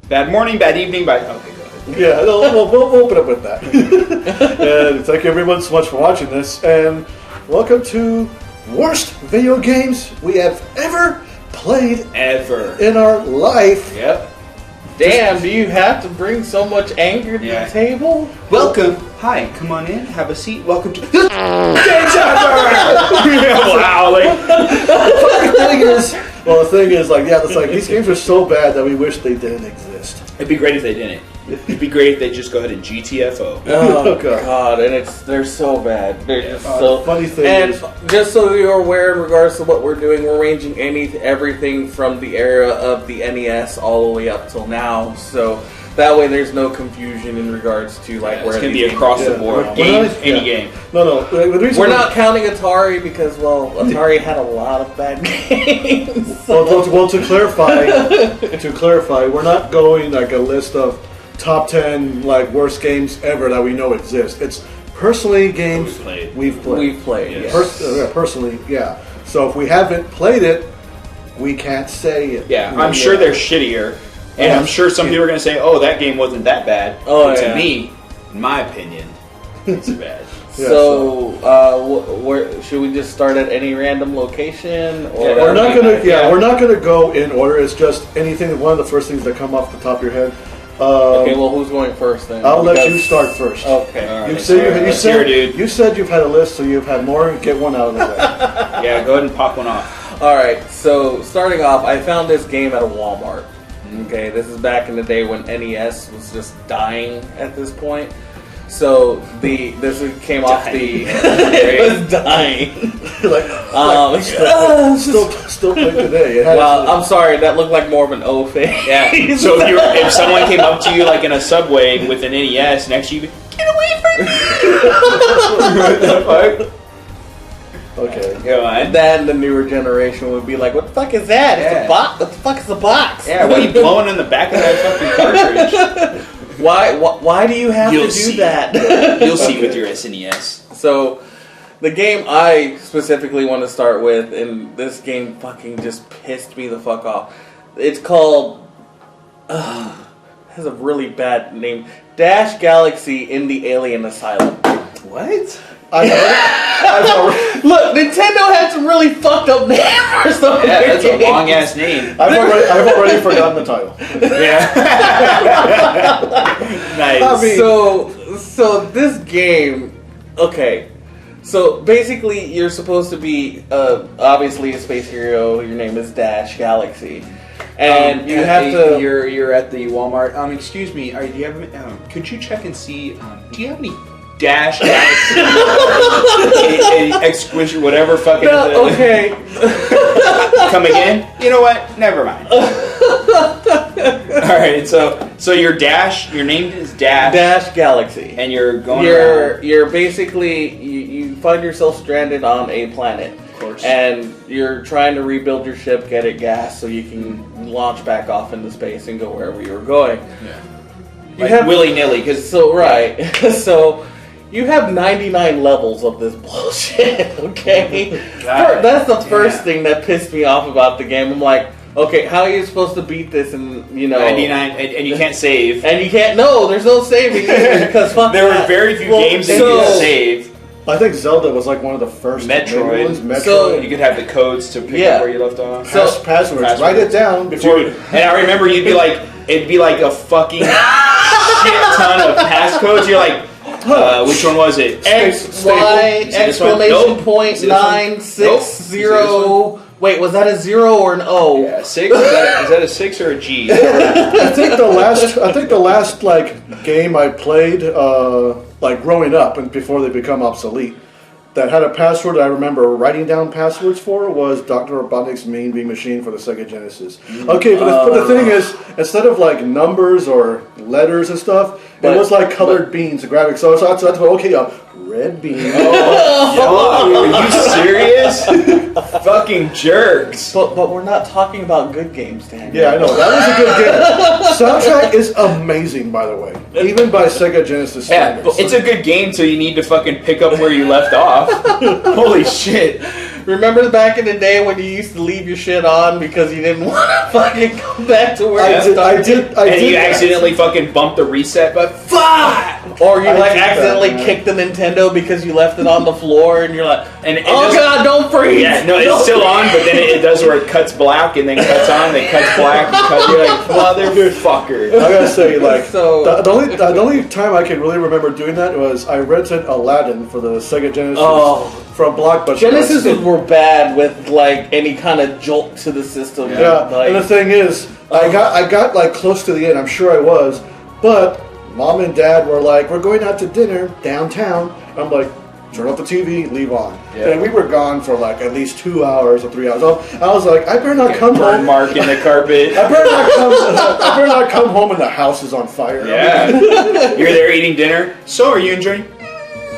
Bad morning, bad evening, bad... Okay, go ahead. Yeah, we'll open up with that. And thank you everyone so much for watching this, and welcome to worst video games we have ever played in our life. Yep. Damn, do you have to bring so much anger to the table? Welcome. Hi, come on in, have a seat. Welcome to Game Chapter! Wow, the thing is, it's like these games are so bad that we wish they didn't exist. It'd be great if they didn't. It'd be great if they just go ahead and GTFO. Oh God, and they're so bad. They're just so funny thing. And is, just so you're aware, in regards to what we're doing, we're ranging everything from the era of the NES all the way up till now. So that way, there's no confusion in regards to where it's gonna be across the board. Any game. No. We're not counting Atari because Atari had a lot of bad games. So. Well, to clarify, we're not going a list of top 10 worst games ever that we know exist. It's personally games we've played. Yes. Personally, yeah. So if we haven't played it, we can't say it. Yeah, I'm sure they're shittier. And I'm sure some people are going to say, oh, that game wasn't that bad. Oh, to me, in my opinion, it's bad. So, where should we just start at any random location? Or we're not gonna go in order. It's just anything. One of the first things that come off the top of your head. Okay, well, who's going first then? I'll let you start first. Okay. Right, you said you've had a list, so you've had more. Get one out of the way. Yeah, go ahead and pop one off. All right. So starting off, I found this game at a Walmart. Okay, this is back in the day when NES was just dying at this point. So this came off the. It was dying. Still playing today. Well, I'm sorry, that looked like more of an O thing. Yeah. So if someone came up to you in a subway with an NES next to you, get away from me! What the fuck? Okay. Go on. Then the newer generation would be like, "What the fuck is that? It's a box. What the fuck is a box? Yeah, what are you blowing in the back of that fucking cartridge? Why do you have to do that? You'll see with your SNES. So, the game I specifically want to start with, and this game fucking just pissed me the fuck off. It's called. It has a really bad name. Dash Galaxy in the Alien Asylum. What? Look, Nintendo had some really fucked up names for some of their that's games. a long ass name. I've already forgotten the title. Yeah. Nice. So this game, okay. So basically, you're supposed to be obviously a space hero. Your name is Dash Galaxy, and you have to. You're at the Walmart. Excuse me. Do you have? Could you check and see? Do you have any? Dash exquisite, whatever fucking. No, okay. Come again? You know what? Never mind. All right. So your Dash. Your name is Dash. Dash Galaxy, and you're going around. You're basically you find yourself stranded on a planet. Of course. And you're trying to rebuild your ship, get it gas, so you can launch back off into space and go wherever you were going. Yeah. You have willy-nilly, So. You have 99 levels of this bullshit, okay? That's the first thing that pissed me off about the game. I'm like, okay, how are you supposed to beat this in, 99, and you can't save. And you can't, there's no saving either, because fuck there were very few games that you could save. I think Zelda was one of the first Metroid. So you could have the codes to pick up where you left off. Passwords. Write it down before. Dude, and I remember it'd be like a fucking shit ton of passcodes. You're like, which one was it? XY exclamation point 960. Wait, was that a 0 or an O? Yeah, 6. Is that a 6 or a G? I think the last game I played growing up and before they become obsolete that had a password I remember writing down passwords for was Dr. Robotnik's Mean Bean Machine for the Sega Genesis. Okay, but the thing is, instead of numbers or letters and stuff, it was colored beans, the graphics. So that's okay, red bean. Are you serious? Fucking jerks. But we're not talking about good games, Dan. Yeah, I know. That was a good game. Soundtrack is amazing, by the way. Even by Sega Genesis standards. Yeah, it's a good game, so you need to fucking pick up where you left off. Holy shit. Remember back in the day when you used to leave your shit on because you didn't want to fucking go back to where I did. And you accidentally fucking bumped the reset button. Fuck! Or you I like did that, accidentally man. kicked the Nintendo because you left it on the floor and you're like, And oh god, don't freeze! Yeah, no, it's still on, but then it does where it cuts black and then cuts on, then cuts black and cuts. You're like, motherfucker. I gotta say, like, So- the only time I can really remember doing that was I rented Aladdin for the Sega Genesis from Blockbuster. Genesis were bad with like any kind of jolt to the system. Yeah, Like, and the thing is, I got like close to the end. I'm sure I was, but Mom and Dad were like, "We're going out to dinner downtown." I'm like, "Turn off the TV, leave on." Yeah. And we were gone for like at least 2 hours or 3 hours. I was like, "I better not come Burn home. mark in the carpet. I better not come home and the house is on fire." Yeah. You're there eating dinner. So, are you enjoying?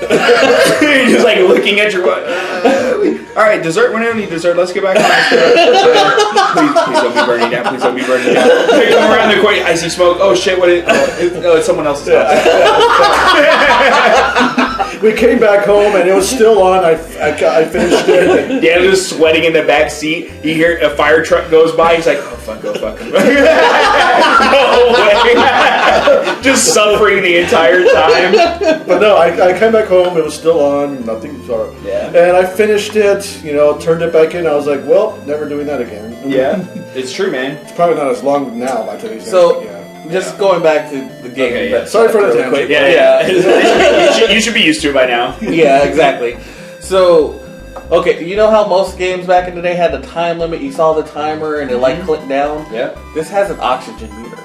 You're just like looking at your. All right, dessert. We don't need dessert. Let's get back on. Please don't be burning down. Please don't be burning down. They come around the corner. I see smoke. Oh shit! What is? Oh, it's someone else's house. We came back home and it was still on. I finished it. Dad was sweating in the back seat. You hear a fire truck goes by. He's like, "Oh fuck, go fuck him." No way. Just suffering the entire time. But no, I came back home. It was still on. Nothing. Sorry. Yeah. And I finished it. Turned it back in. I was like, well, never doing that again. Yeah, it's true, man. It's probably not as long now by today's So, standards, just going back to the game. Okay, yeah. but- Sorry for the really tangent. quick. Yeah. You should be used to it by now. Yeah, exactly. So, okay, you know how most games back in the day had the time limit? You saw the timer and it like clicked down? Yeah. This has an oxygen meter.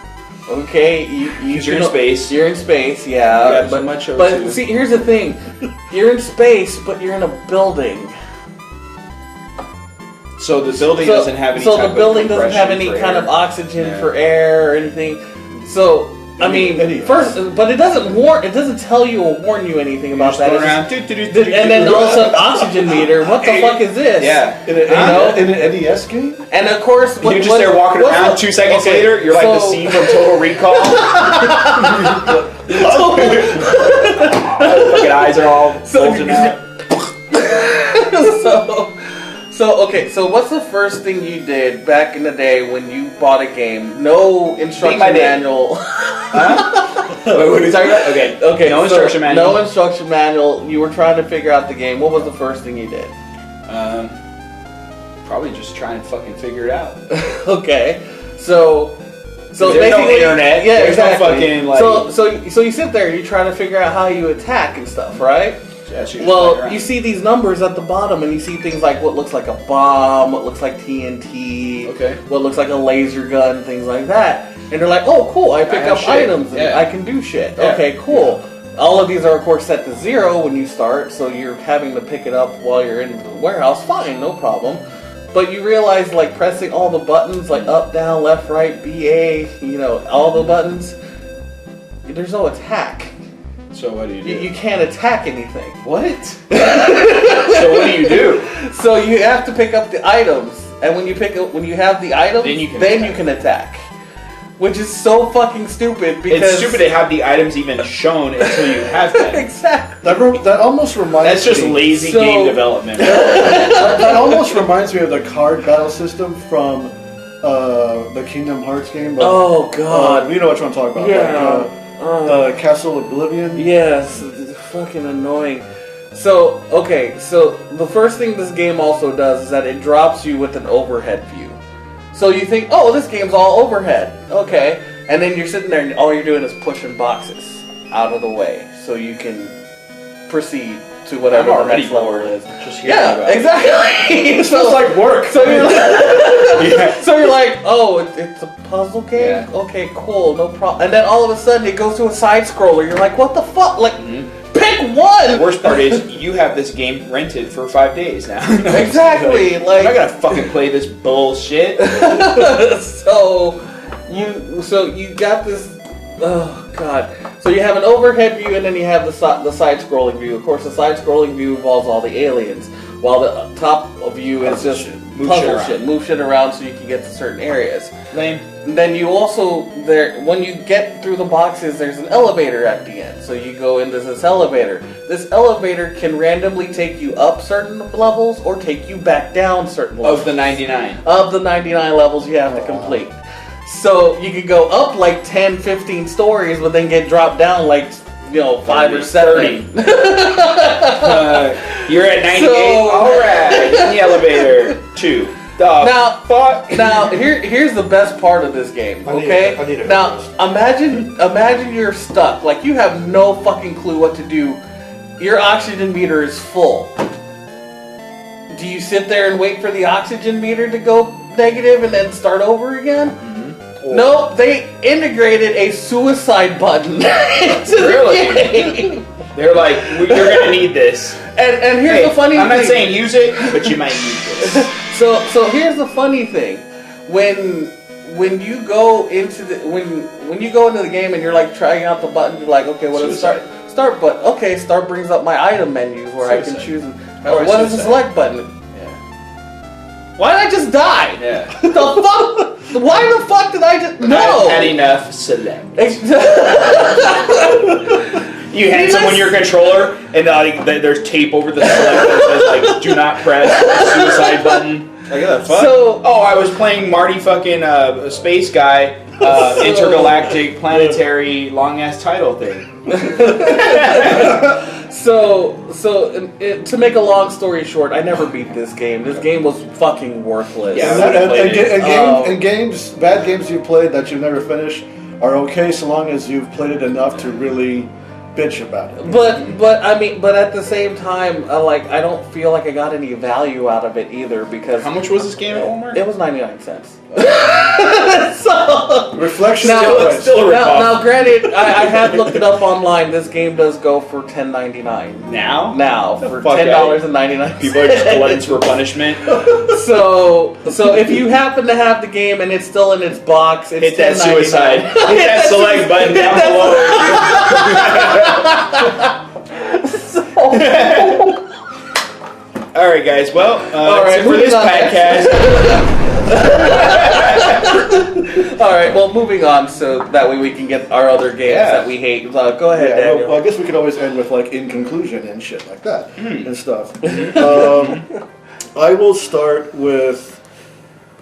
Okay, You're in space. You're in space, You yeah. got so much O2. But see, here's the thing: you're in space, but you're in a building. So the building doesn't have any. So type the building of doesn't have any compression for kind air. of oxygen Yeah. for air or anything. So I mean, Any- first, but it doesn't It doesn't tell you or warn you anything You're about just that. going It's around. just- and then all of a sudden, oxygen meter. What the fuck is this? Yeah. In an NES game? And of course, You're just there walking around. 2 seconds later, you're like the scene from Total Recall. Fucking eyes are all bulging out. So what's the first thing you did back in the day when you bought a game? No instruction my day. manual. Huh? Wait, what are you talking about? Okay. Okay, No so instruction manual. No instruction manual. You were trying to figure out the game. What was the first thing you did? Probably just trying to fucking figure it out. Okay, so There's no basically, internet. Yeah, There's no exactly. fucking, like- so you sit there and you try to figure out how you attack and stuff, right? Yeah, so you're just playing Well, around. you see these numbers at the bottom, and you see things like what looks like a bomb, what looks like TNT, Okay. what looks like a laser gun, things like that. And they're like, oh, cool, I pick have up shit. items, and Yeah. I can do shit. Yeah. Okay, cool. All of these are, of course, set to 0 when you start, so you're having to pick it up while you're in the warehouse. Fine, no problem. But you realize, like, pressing all the buttons, like up, down, left, right, BA, all the buttons, there's no attack. So what do you do? You can't attack anything. What? So what do you do? So you have to pick up the items, and when you have the items, Then you can attack. Which is so fucking stupid because It's stupid to have the items even shown until you have them. Exactly. That almost reminds That's just me. lazy So- game development. That almost reminds me of the card battle system from the Kingdom Hearts game. Oh god. You know what I'm talking about. Yeah. Like, Castle Oblivion. Yes, it's fucking annoying. So, okay, so the first thing this game also does is that it drops you with an overhead view. So you think, oh, this game's all overhead. Okay. And then you're sitting there and all you're doing is pushing boxes out of the way so you can proceed to whatever I'm the already next level bored. is. Just hearing about Yeah, it. exactly. It feels like work. So you're like, Yeah. so you're like, oh, it's a puzzle game? Yeah. Okay, cool, no problem. And then all of a sudden it goes to a side scroller. You're like, what the fuck? Like, pick one! The worst part is you have this game rented for 5 days now. Exactly, I'm like- not gonna fucking play this bullshit. so you got this. Oh god! So you have an overhead view, and then you have the side-scrolling view. Of course, the side-scrolling view involves all the aliens, while the top view is just move shit around so you can get to certain areas. Lame. And then you also when you get through the boxes, there's an elevator at the end. So you go into this elevator. This elevator can randomly take you up certain levels or take you back down certain levels. Of the 99. Of the 99 levels you have to complete. So you could go up like 10, 15 stories, but then get dropped down like 5 or 7. You're at 98. So- Alright, in the elevator. 2. Now here's the best part of this game. Okay. I need it. Now imagine you're stuck. Like you have no fucking clue what to do. Your oxygen meter is full. Do you sit there and wait for the oxygen meter to go negative and then start over again? No, they integrated a suicide button into the game. They're like, you're gonna need this. And here's the funny thing. I'm not saying use it, but you might need this. So here's the funny thing. When you go into the game and you're like trying out the button, you're like, okay, what is start button? Okay, start brings up my item menus where I can choose. Or what is the select button? Yeah. Why did I just die? Yeah. The fuck? Why the fuck did I just no? I've had enough. Select. You hand someone your controller, and there's tape over the select that says like "Do not press the suicide button." Like what the fuck? So, I was playing Marty fucking Space Guy, intergalactic, planetary, long ass title thing. To make a long story short, I never beat this game. This game was fucking worthless. Yeah, and games, bad games you played that you never finished are okay so long as you've played it enough to really bitch about it. But at the same time, I don't feel like I got any value out of it either because How much was this game at Walmart? it was 99 cents. So Reflection still a ripoff. now, granted, I have looked it up online. This game does go for $10.99 Now for fuck $10.99. People are just gluttons for punishment. So if you happen to have the game and it's still in its box, it's Hit that $10.99. suicide. Hit that select button down below. All right, guys. Well, that's it for this podcast. All right. Well, moving on, so that way we can get our other games that we hate. Go ahead, Daniel. Well, I guess we could always end with in conclusion and shit like that and stuff. I will start with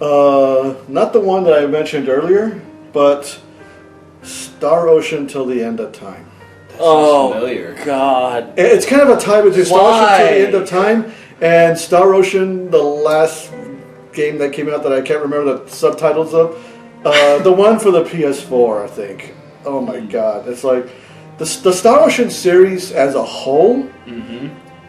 not the one that I mentioned earlier, but Star Ocean Till the End of Time. Familiar. God. It's kind of a tie between Star Ocean Till the End of Time and Star Ocean, the last game that came out that I can't remember the subtitles of. The one for the PS4, I think. Oh my god. It's like the Star Ocean series as a whole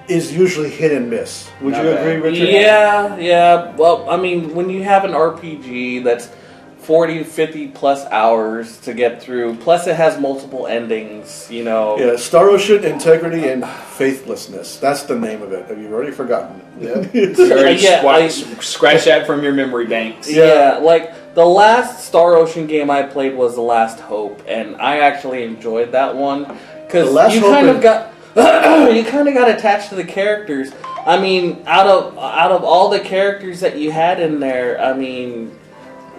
is usually hit and miss. Would you agree, Richard? Yeah. Well, I mean, when you have an RPG that's 40, 50 plus hours to get through, plus it has multiple endings, Yeah, Star Ocean, Integrity, and Faithlessness. That's the name of it. Have you already forgotten it? You already scratch that from your memory banks. Yeah, like the last Star Ocean game I played was The Last Hope, and I actually enjoyed that one because you kind of got attached to the characters. I mean, out of all the characters that you had in there, I mean,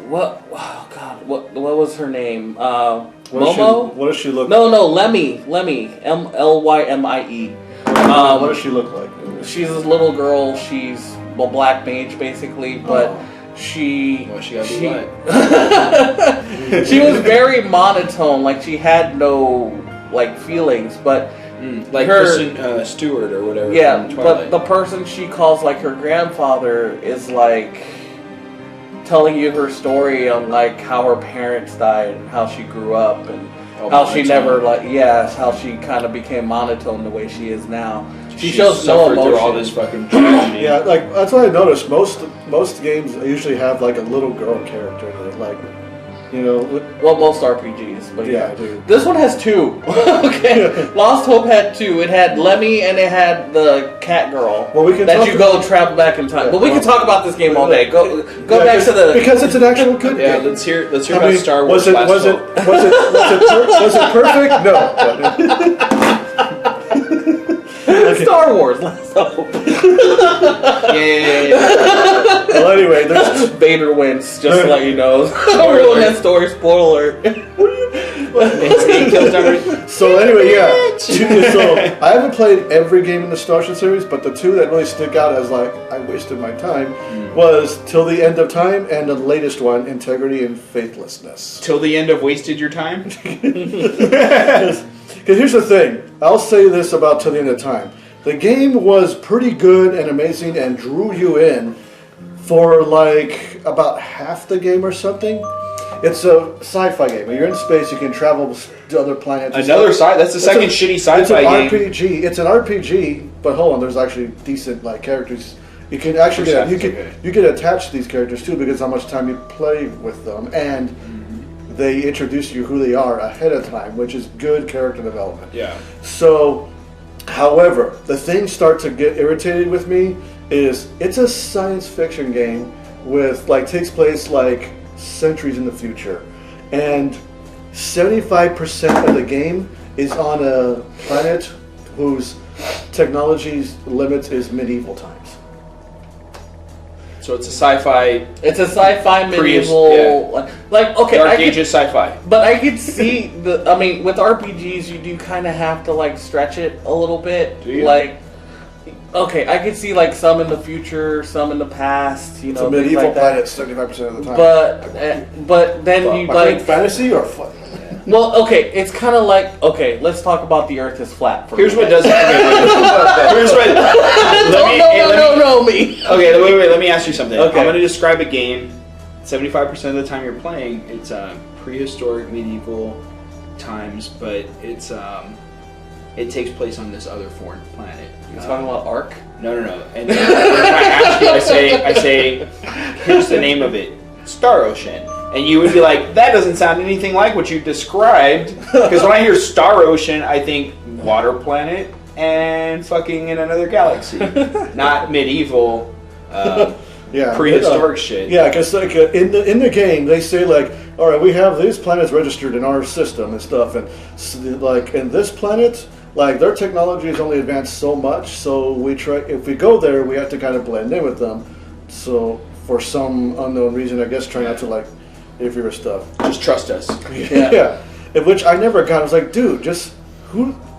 what was her name? Momo? What does she look like? No, Lemmy, Lymie. What does she look like? She's this little girl. She's a black mage, basically, but she gotta be she was very monotone. Like she had no feelings, but like Kristen Stewart or whatever. Yeah, from Twilight. but the person she calls her grandfather is telling you her story on how her parents died and how she grew up and how she never how she kind of became monotone the way she is now. She shows no emotion through all this fucking tragedy. Yeah, that's what I noticed. Most games usually have a little girl character that Well, most RPGs, but yeah, I do. This one has 2. Okay, Lost Hope had 2. It had Lemmy and it had the cat girl. Well, we can travel back in time. But we can talk about this game all day. Go back to the because it's an actual good game. Let's hear about Star Wars. Was it perfect? No. It's Star Wars. Let's hope. Yeah. Well, anyway, there's Vader wins, just to let you know. Don't ruin that story, spoiler. so anyway, yeah. So I haven't played every game in the Starship series, but the two that really stick out as like I wasted my time was Till the End of Time and the latest one, Integrity and Faithlessness. Till the end of wasted your time? Because here's the thing, I'll say this about Till the End of Time. The game was pretty good and amazing and drew you in for like about half the game or something. It's a sci-fi game. When you're in space, you can travel to other planets. Another sci. That's the second shitty sci-fi game. It's an RPG. It's an RPG, but hold on, there's actually decent like characters. You can actually you get attached to these characters too because how much time you play with them, and they introduce you who they are ahead of time, which is good character development. Yeah. So, however, the thing starts to get irritated with me is it's a science fiction game with like takes place like centuries in the future, and 75% of the game is on a planet whose technology's limits is medieval times. So it's a sci-fi. It's a sci-fi medieval, like okay, Dark Ages sci-fi. But I could see the. I mean, with RPGs, you do kind of have to like stretch it a little bit. Do you? Like, okay, I could see like some in the future, some in the past. You It's know, a medieval things like planet that. 75% of the time. But then you like fantasy or fun? Well, okay, it's kind of like okay. Let's talk about the Earth is flat. For Here's a what minute. doesn't. Here's what. No, me. Okay, wait. Let me ask you something. Okay. I'm going to describe a game. 75% of the time you're playing, it's prehistoric medieval times, but it's it takes place on this other foreign planet. You're talking about Ark? No. And then when I ask you, I say, here's the name of it, Star Ocean. And you would be like, that doesn't sound anything like what you described. Because when I hear Star Ocean, I think water planet and fucking in another galaxy. Not medieval, prehistoric shit. Yeah, because like in the game, they say like, all right, we have these planets registered in our system and stuff. And so, like in this planet, like their technology has only advanced so much. So we try, if we go there, we have to kind of blend in with them. So for some unknown reason, I guess try not to like if your stuff. Just trust us. Yeah. Which I never got. I was like, dude, just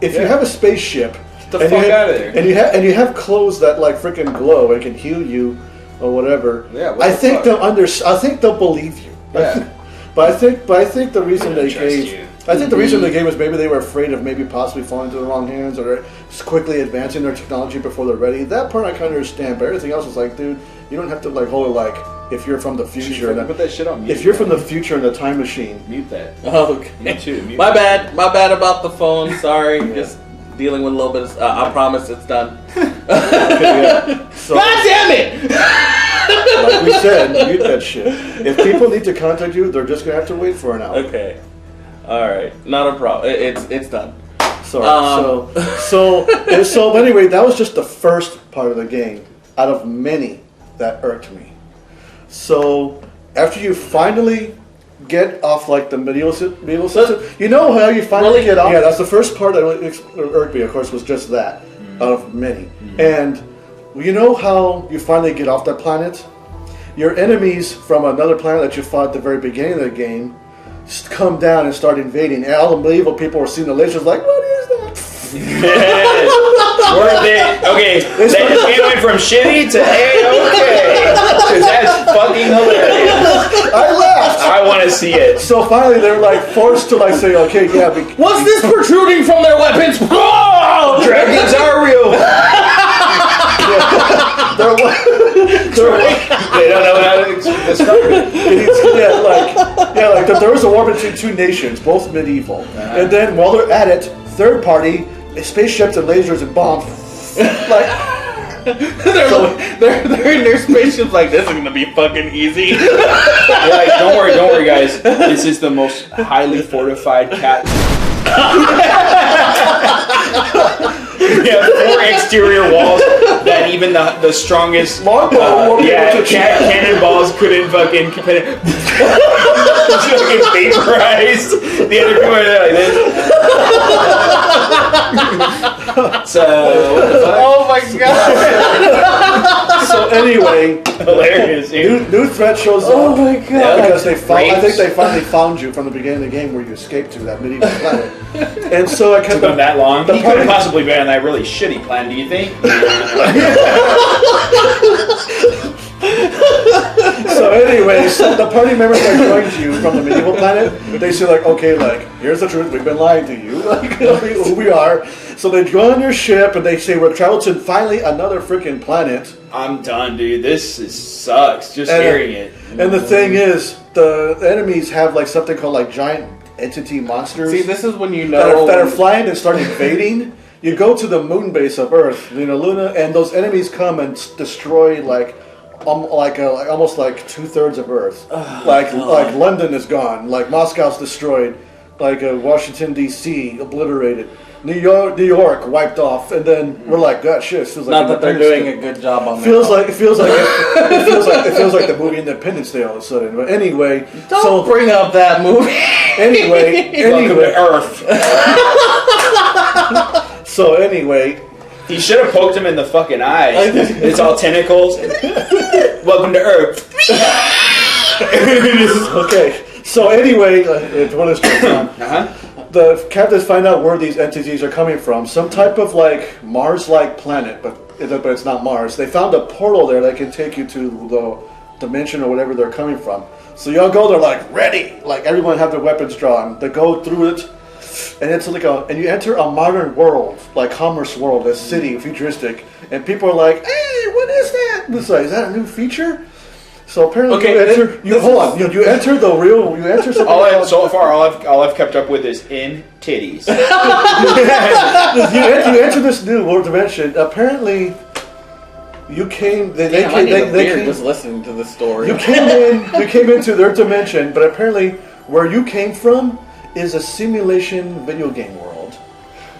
if you have a spaceship, Get the fuck out of there. and you have clothes that like freaking glow and can heal you or whatever. Yeah. I think I think they'll believe you. Yeah. But I think the reason they trust gave. you. I think the reason they gave was maybe they were afraid of maybe possibly falling into the wrong hands or just quickly advancing their technology before they're ready. That part I kind of understand, but everything else is like, dude, you don't have to like hold it like if you're from the future. Put that shit on mute. If you're from the future in the time machine, Mute that. Okay. Me too. Mute My that. bad about the phone. Sorry, just dealing with a little bit of. I promise it's done. so, God damn it! like we said, mute that shit. If people need to contact you, they're just gonna have to wait for an hour. Okay, all right, not a problem. It's done. Sorry. So anyway, that was just the first part of the game out of many that irked me. So after you finally get off like the medieval system, you know how you finally get off. Yeah, that's the first part that really irked me. Of course, was just that out of many. And you know how you finally get off that planet? Your enemies from another planet that you fought at the very beginning of the game come down and start invading. And all the medieval people were seeing the lasers like, what is that? Okay, that game went from shitty to A-okay. Because that's fucking hilarious. I laughed. I want to see it. So finally, they're like forced to like say, okay, yeah. What's this protruding from their weapons? Oh! Dragons are real. They don't know how to describe it. like there was a war between two nations, both medieval, and then while they're at it, third party, spaceships and lasers and bombs, they're in their spaceships like this is gonna be fucking easy. Like, don't worry, guys. This is the most highly fortified cat. We have 4 exterior walls that even the strongest cannonballs couldn't fucking. Fucking vaporized. The other people are there like this. So, what the fuck? Oh my god! So anyway, Hilarious, dude. new threat shows up. Oh my god! Because they found, I think Rapes. they finally found you from the beginning of the game where you escaped to that medieval planet. And so I kept Took them that long. The He could party- have possibly been on that really shitty plan, do you think? So anyway, so the party members that joined you from the medieval planet, they say like, okay, like, here's the truth, we've been lying to you, like, who we are. So they join your ship and they say we're traveled to finally another freaking planet. I'm done, dude. Sucks. Just hearing it. And the thing is, the enemies have like something called like giant entity monsters. See, this is when you know that are flying and start invading. You go to the moon base of Earth, Luna, and those enemies come and destroy like almost like 2/3 of Earth. Like London is gone, like Moscow's destroyed, like Washington D.C. obliterated, New York wiped off, and then we're like, God, shit. It feels like Not that they're doing a good job on that. It feels like the movie Independence Day all of a sudden. But anyway, Don't bring up that movie. Anyway, Welcome to Earth. So anyway, He should have poked him in the fucking eyes. It's all tentacles. Welcome to Earth. okay. So anyway, what is going on? The captains find out where these entities are coming from. Some type of like Mars-like planet, but it's not Mars. They found a portal there that can take you to the dimension or whatever they're coming from. So y'all go there like ready, like everyone have their weapons drawn. They go through it, and it's like and you enter a modern world, like commerce world, a city, futuristic, and people are like, "Hey, what is that?" It's like, is that a new feature? So apparently, Okay, you enter the real, you enter something. All I've kept up with is in titties. you enter this new world dimension. Apparently, you came. They came just listening to the story. You came into their dimension, but apparently, where you came from is a simulation video game world,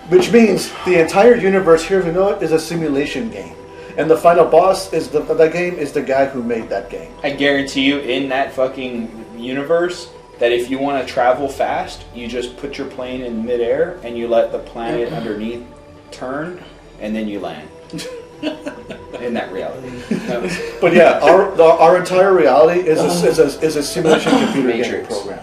which means the entire universe here, we know it, is a simulation game. And the final boss is the game is the guy who made that game. I guarantee you, in that fucking universe, that if you want to travel fast, you just put your plane in midair and you let the planet underneath turn, and then you land. In that reality. But yeah, our entire reality is a simulation computer game program.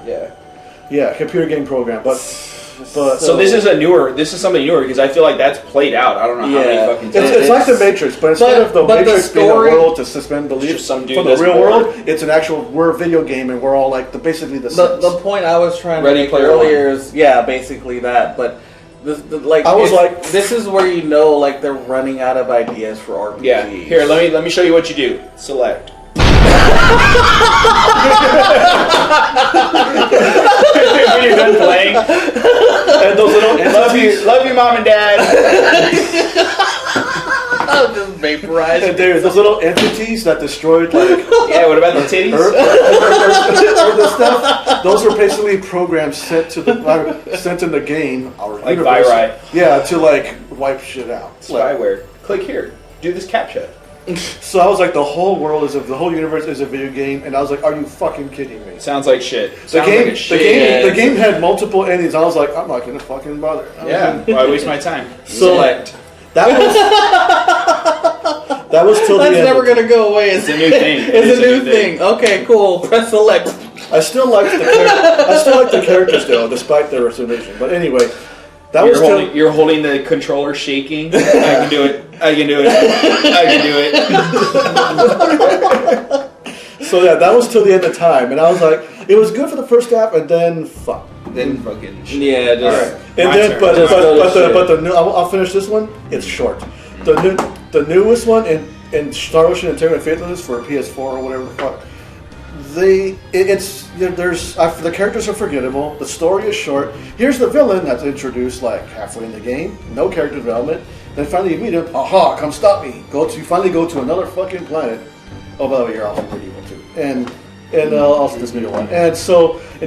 Yeah, computer game program. But so this is something newer because I feel like that's played out. I don't know how many fucking times. It's like the Matrix, but instead of the Matrix being a world to suspend belief some dude from the real world, it's an actual we're a video game and we're all like basically the Sims. The point I was trying to Ready make Player earlier is basically that, but. This is where you know like they're running out of ideas for RPGs. Yeah. Here, let me show you what you do. Select. When you're done playing, and those little love you, mom and dad. I'll just vaporize. And there's those little entities that destroyed like Yeah. What about the titties? Earth stuff. Those were basically programs sent in the game. Our Like universe, Viri. Yeah, to like wipe shit out. Spyware. Click here. Do this CAPTCHA. So I was like, the whole universe is a video game, and I was like, are you fucking kidding me? Sounds like shit. The game had multiple endings. I was like, I'm not gonna fucking bother. Why waste my time? So Select. that was till the That's end. never gonna go away. It's a new thing. It's a new thing. Okay, cool. Press select. I still like the characters still, despite their resolution. But anyway, You're holding the controller shaking. I can do it. I can do it. I can do it. So yeah, that was till the end of time, and I was like, it was good for the first half, and then fuck. Then fucking shit. Yeah, just. Alright. And My then, turn. but Just the new. I'll finish this one. It's short. The newest one in Star Ocean Integrity and Faithless for PS4 or whatever the fuck. The characters are forgettable. The story is short. Here's the villain that's introduced like halfway in the game. No character development. Then finally you meet him. Aha! Come stop me. Finally go to another fucking planet. Oh, by the way, you're also medieval too. And also this middle one. And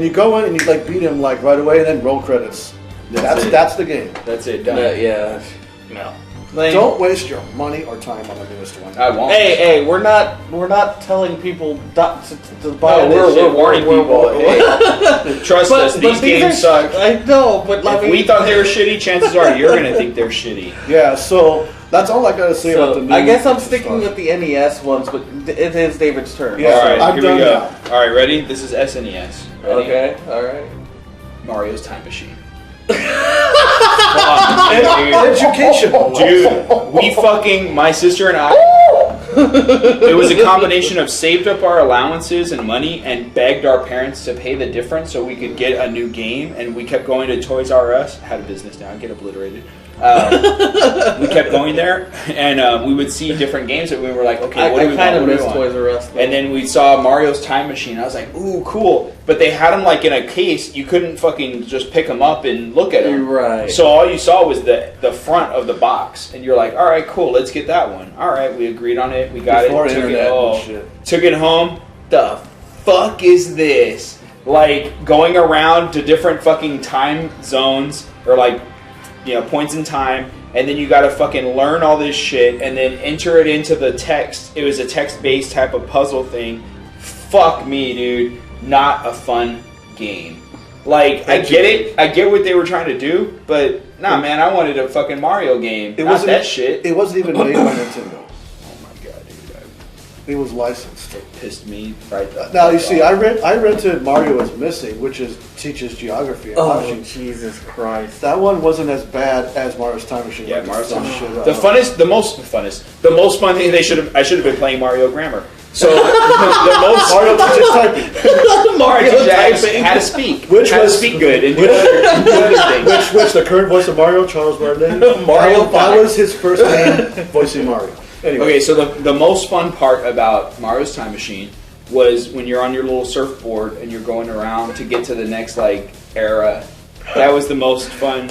you go in and you like beat him like right away, and then roll credits. That's the game. That's it. Done. Yeah. No. Don't waste your money or time on the newest one. I won't. Hey, we're not telling people to buy No, this shit. we're warning people. Hey, trust us, these games suck. I know, but If we thought they were shitty, chances are you're gonna think they're shitty. Yeah, so that's all I gotta say about the new. I guess I'm sticking with the NES ones, but it is David's turn. Yeah, All right, I'm here done we go. now. All right, ready? This is SNES. Ready? Okay, all right. Mario's Time Machine. Education, Dude, we fucking, my sister and I, it was a combination of saved up our allowances and money and begged our parents to pay the difference so we could get a new game, and we kept going to Toys R Us. Had a business now, get obliterated. We kept going there, and we would see different games that we were like, okay, what do we want? I kind of What do we miss want? Toys R Us. Though. And then we saw Mario's Time Machine. I was like, ooh, cool. But they had them like in a case. You couldn't fucking just pick them up and look at them. Right. So all you saw was the front of the box. And you're like, all right, cool, let's get that one. All right, we agreed on it. We got Before it. internet and shit. Took it home. The fuck is this? Like, going around to different fucking time zones or like, you know, points in time. And then you gotta fucking learn all this shit and then enter it into the text. It was a text-based type of puzzle thing. Fuck me, dude. Not a fun game. Like, I get it. I get what they were trying to do, but nah, man, I wanted a fucking Mario game. Not that shit. It wasn't even made by Nintendo. Oh my god, dude. It was licensed. It pissed me right the Now you fuck see, off. I rented Mario is Missing, which teaches geography. And Oh, machine. Jesus Christ. That one wasn't as bad as Mario's Time Machine. Yeah, Like, Mario's some Time shit Machine. out. The most fun thing I should have been playing Mario Grammar. So the most Mario teaches typing, Mario typing how to speak, Which how was- to speak good, and do other things. which the current voice of Mario, Charles Martinet, Mario that Five. was his first name voicing Mario. Anyway, Okay, so the most fun part about Mario's Time Machine was when you're on your little surfboard and you're going around to get to the next like era. That was the most fun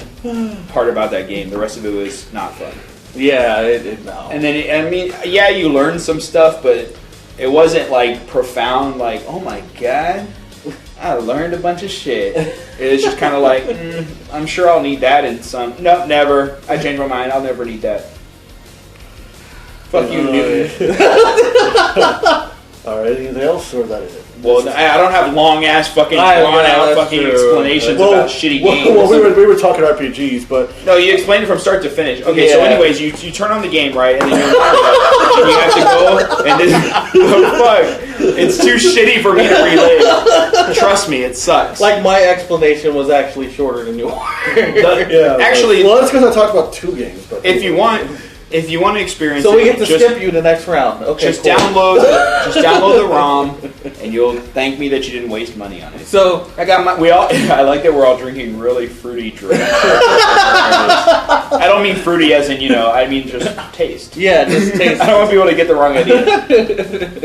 part about that game. The rest of it was not fun. Yeah, no. And then, I mean, yeah, you learned some stuff, but it wasn't like profound, like, oh my god, I learned a bunch of shit. It was just kind of like, I'm sure I'll need that in some. No, never. I changed my mind. I'll never need that. Fuck you, Newton. all right, anything else, or that is it? Well, I don't have long ass fucking drawn out that's fucking true. explanations about shitty games. Well, we were talking RPGs, but No, you explained it from start to finish. Okay, so Yeah. anyways, you turn on the game, right, and then you're in Mario, and you have to go, and then, oh, fuck, it's too shitty for me to relive. Trust me, it sucks. Like, my explanation was actually shorter than yours. yeah. Actually, well, that's because I talked about two games. But if you want to experience So we it, get to just, skip you the next round. Okay, just cool. download the ROM, and you'll thank me that you didn't waste money on it. So I like that we're all drinking really fruity drinks. I don't mean fruity as in, I mean just taste. yeah, just taste. I don't want people to get the wrong idea.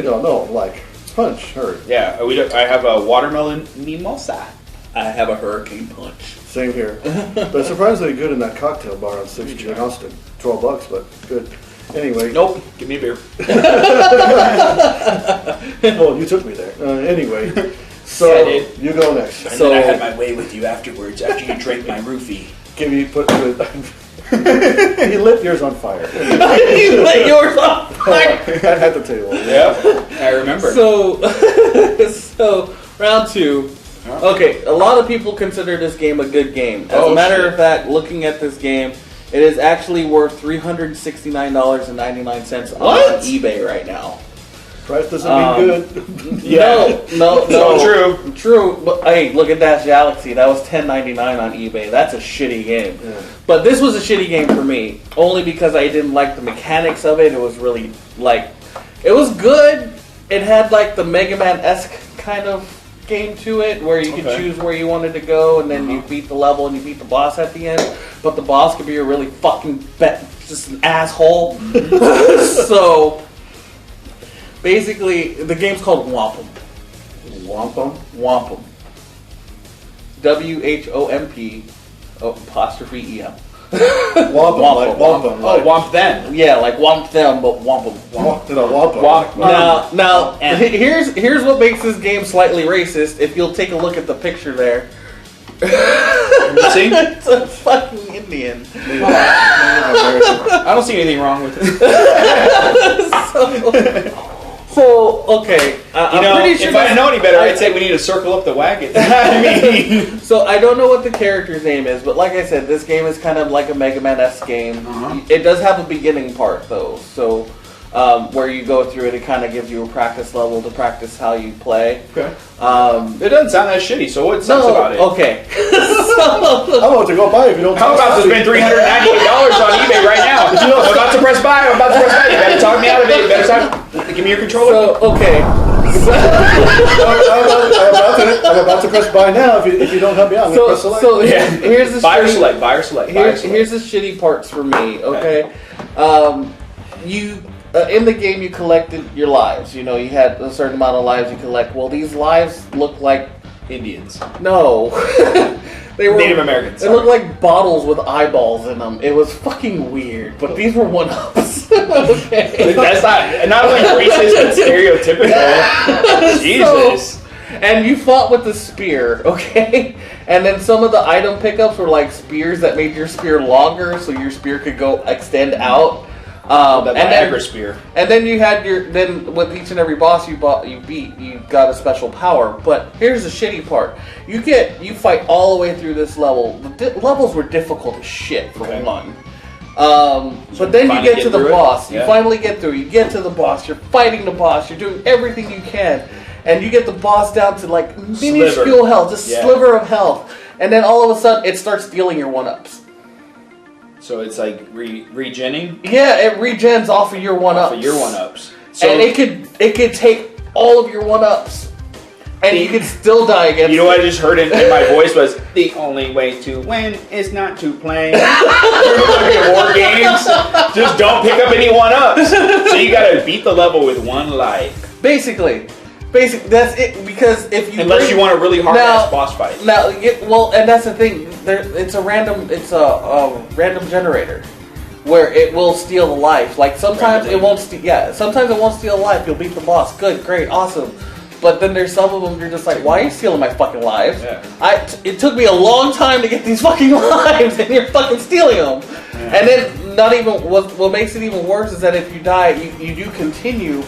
no, like punch, hurt. Yeah, I have a watermelon mimosa. I have a hurricane punch. Same here. But surprisingly good in that cocktail bar on 6th Street in Austin. $12, but good. Anyway. Nope, give me a beer. Well, you took me there. Anyway. So, Yeah, I did. you go next. And So- then I had my way with you afterwards, after you drank my roofie. He lit yours on fire. You let yours off. At the table. Yep, I remember. So round two. Okay, a lot of people consider this game a good game. As a matter of fact, looking at this game, it is actually worth $369.99 on eBay right now. Price doesn't mean good. Yeah. No. So True, but hey, look at that Galaxy. That was $10.99 on eBay. That's a shitty game. Yeah. But this was a shitty game for me, only because I didn't like the mechanics of it. It was really it was good. It had like the Mega Man-esque kind of game to it, where you could choose where you wanted to go, and then you beat the level and you beat the boss at the end. But the boss could be a really fucking just an asshole. So basically, the game's called Wampum. Wampum? Wampum. WHOMP apostrophe EM. Wampum, like wampum. Oh, womp them. Yeah, like womp them, but wampum. Wampum. Now, here's what makes this game slightly racist. If you'll take a look at the picture there, See? It's a fucking Indian. I don't see anything wrong with it. So okay, I'm pretty sure if I didn't know any better, I'd say we need to circle up the wagon. I mean, so I don't know what the character's name is, but like I said, this game is kind of like a Mega Man-esque game. It does have a beginning part though, so where you go through it, it kind of gives you a practice level to practice how you play. Okay. It doesn't sound that shitty. So what sucks about it? Okay. I'm about to go buy it if you don't. How about to spend $398 on eBay right now? I'm about to press buy. I'm about to press buy. You better talk me out of it. You better talk. Give me your controller. So okay. I'm about to press buy now. If you don't help me out, I'm gonna press select. So here's the buy or select. Buy or select. Here's the shitty parts for me. Okay. You. In the game, you collected your lives. You know, you had a certain amount of lives you collect. Well, these lives look like Indians. no, they were Native Americans. They looked like bottles with eyeballs in them. It was fucking weird. But these were 1-ups. Okay, That's not only racist but stereotypical. Jesus. And you fought with the spear, okay? And then some of the item pickups were like spears that made your spear longer, so your spear could go extend out. That Viagra spear. And then you had then with each and every boss you beat, you got a special power. But here's the shitty part: you fight all the way through this level. The levels were difficult as shit for one. But then you get to the boss. You finally get through. You get to the boss. You're fighting the boss. You're doing everything you can, and you get the boss down to like minuscule health, just sliver of health, and then all of a sudden it starts stealing your 1-ups. So it's like regenning? Yeah, it regens off of your 1-ups. Off of your 1-ups. So and it could take all of your 1-ups. And you could still die against You know what I just heard in my voice was, the only way to win is not to play. War games. Just don't pick up any 1-ups. So you gotta beat the level with 1 life. Basically, that's it. Because if you you want a really hard ass boss fight. Now, and that's the thing. It's a random generator where it will steal the life. Like sometimes it won't steal. Yeah, sometimes it won't steal a life. You'll beat the boss. Good, great, awesome. But then there's some of them you're just like, why are you stealing my fucking lives? Yeah. It took me a long time to get these fucking lives, and you're fucking stealing them. Yeah. And then not even what makes it even worse is that if you die, you do continue.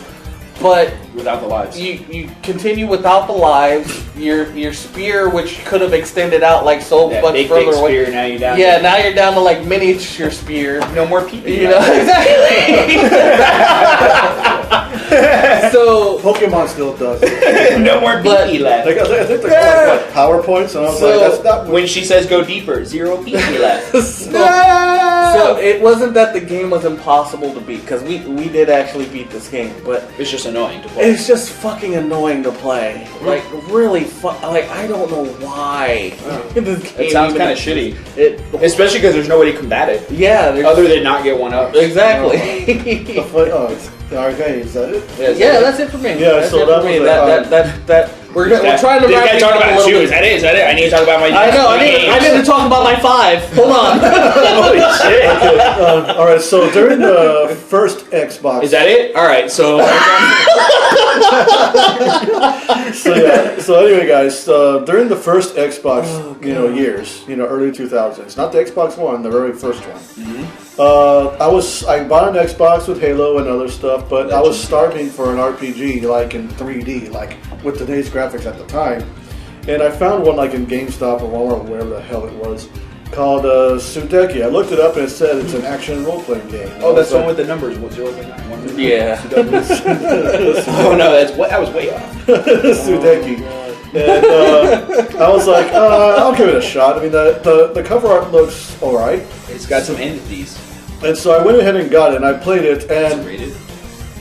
But without the lives, you continue without the lives. Your spear, which could have extended out like so much further away. Spear, now you're down. Yeah, now you're down to like miniature spear. No more pee-pee. You know exactly. So Pokemon still does. No more pee-pee left. I think they're called PowerPoints, and I was like, that's not. When she says go deeper, 0 pee-pee left. So it wasn't that the game was impossible to beat, because we did actually beat this game, but it's just annoying to play. It's just fucking annoying to play. Like really, like I don't know why. It sounds kind of shitty. Especially because there's no way to combat it. Yeah, other than not get 1-ups. Exactly. Okay, is that it? Yeah, that's it for me. Yeah, that's so it that for me. was We're trying to wrap talk it up about a little it too. bit. Is that it? Is that it? I need to talk about my. I know. I need to talk about my 5. Hold on. Holy shit! Okay, all right. So during the first Xbox, is that it? All right. So. So anyway, guys, during the first Xbox, years, early 2000s, not the Xbox One, the very first one. Mm-hmm. I bought an Xbox with Halo and other stuff, but I was starving for an RPG like in 3D, like with today's graphics at the time. And I found one like in GameStop or Walmart or wherever the hell it was, called Sudeki. I looked it up and it said it's an action role-playing game. Oh, that's the one with the numbers. 1-0-9. Yeah. Oh no, that was way off. Sudeki. And I was like, I'll give it a shot. I mean, the cover art looks alright. It's got some entities. And so I went ahead and got it, and I played it, and rated.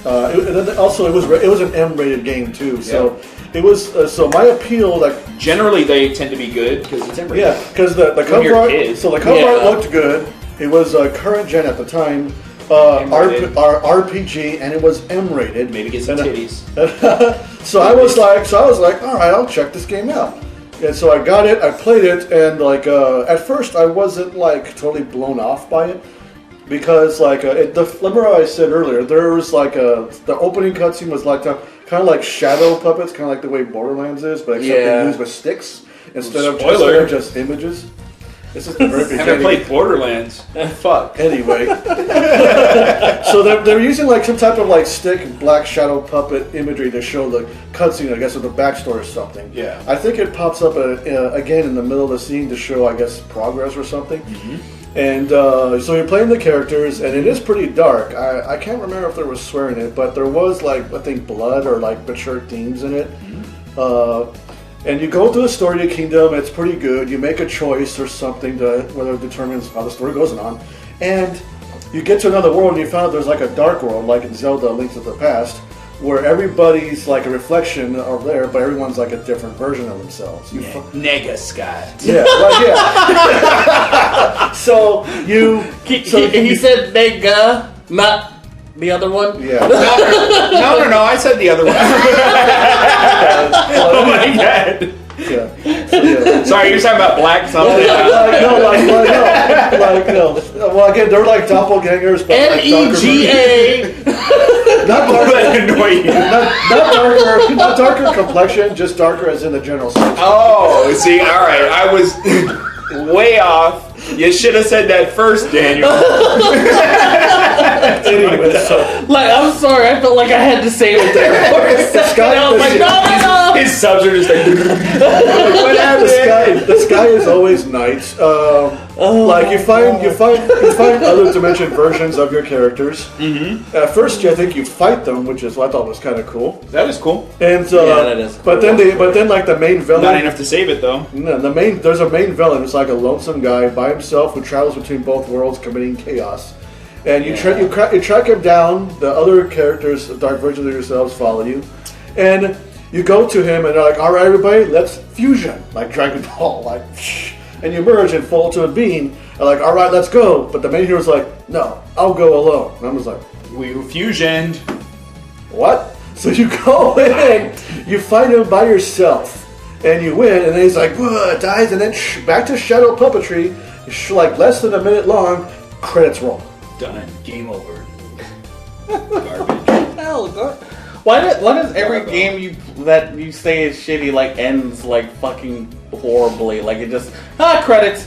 It was an M-rated game too. So it was. So my appeal, like generally, they tend to be good because it's M-rated. Yeah, because the cover art. So the cover art looked good. It was current gen at the time. RPG, and it was M-rated. Maybe get some titties. So I was like, all right, I'll check this game out. And so I got it, I played it, and like at first I wasn't like totally blown off by it because like remember I said earlier there was like the opening cutscene was like kind of like shadow puppets, kind of like the way Borderlands is, but except they use with sticks instead of just images. This is the very I haven't beginning. played Borderlands. Fuck. Anyway, so they're using like some type of like stick black shadow puppet imagery to show the cutscene, I guess, of the backstory or something. Yeah. I think it pops up again in the middle of the scene to show, I guess, progress or something. Mm-hmm. And so you're playing the characters, and it is pretty dark. I can't remember if there was swearing in it, but there was like I think blood or like mature themes in it. Mm-hmm. And you go through the story of the kingdom. It's pretty good. You make a choice or something to whether it determines how the story goes on. And you get to another world and you find out there's like a dark world, like in Zelda: Link to the Past, where everybody's like a reflection of there, but everyone's like a different version of themselves. Nega Scott. Yeah, right, yeah. So he said nigga, not the other one. Yeah. No, I said the other one. Oh my god. Yeah. So, yeah. Sorry, you're talking about black something. No. Well, again, they're like doppelgangers, but NEGA. Not darker. That annoy you. Not darker complexion, just darker as in the general sense. Oh, see, all right, I was way off. You should have said that first, Daniel. Anyway, so Like, I'm sorry, I felt like I had to save it there for a second. I was like, no. His subs are just like, what happened? the sky is always night. Like you find other dimension versions of your characters. Mm-hmm. At first, I think you fight them, which is what I thought was kind of cool. That is cool. And Yeah, that is cool. But then like the main villain. Not enough to save it though. No, there's a main villain. It's like a lonesome guy by himself who travels between both worlds, committing chaos. And you track him down. The other characters, dark versions of yourselves, follow you, and you go to him, and they're like, "All right, everybody, let's fusion like Dragon Ball, like." And you merge and fall to a being. And like, "All right, let's go." But the main hero's like, "No, I'll go alone." And I was like, We were fusioned. "What?" So you go in, you fight him by yourself, and you win. And then he's like, dies, and then back to shadow puppetry. Like less than a minute long. Credits roll. Done. Game over. Garbage. Hell, why does every game that you say is shitty like ends like fucking horribly? Like it just credits.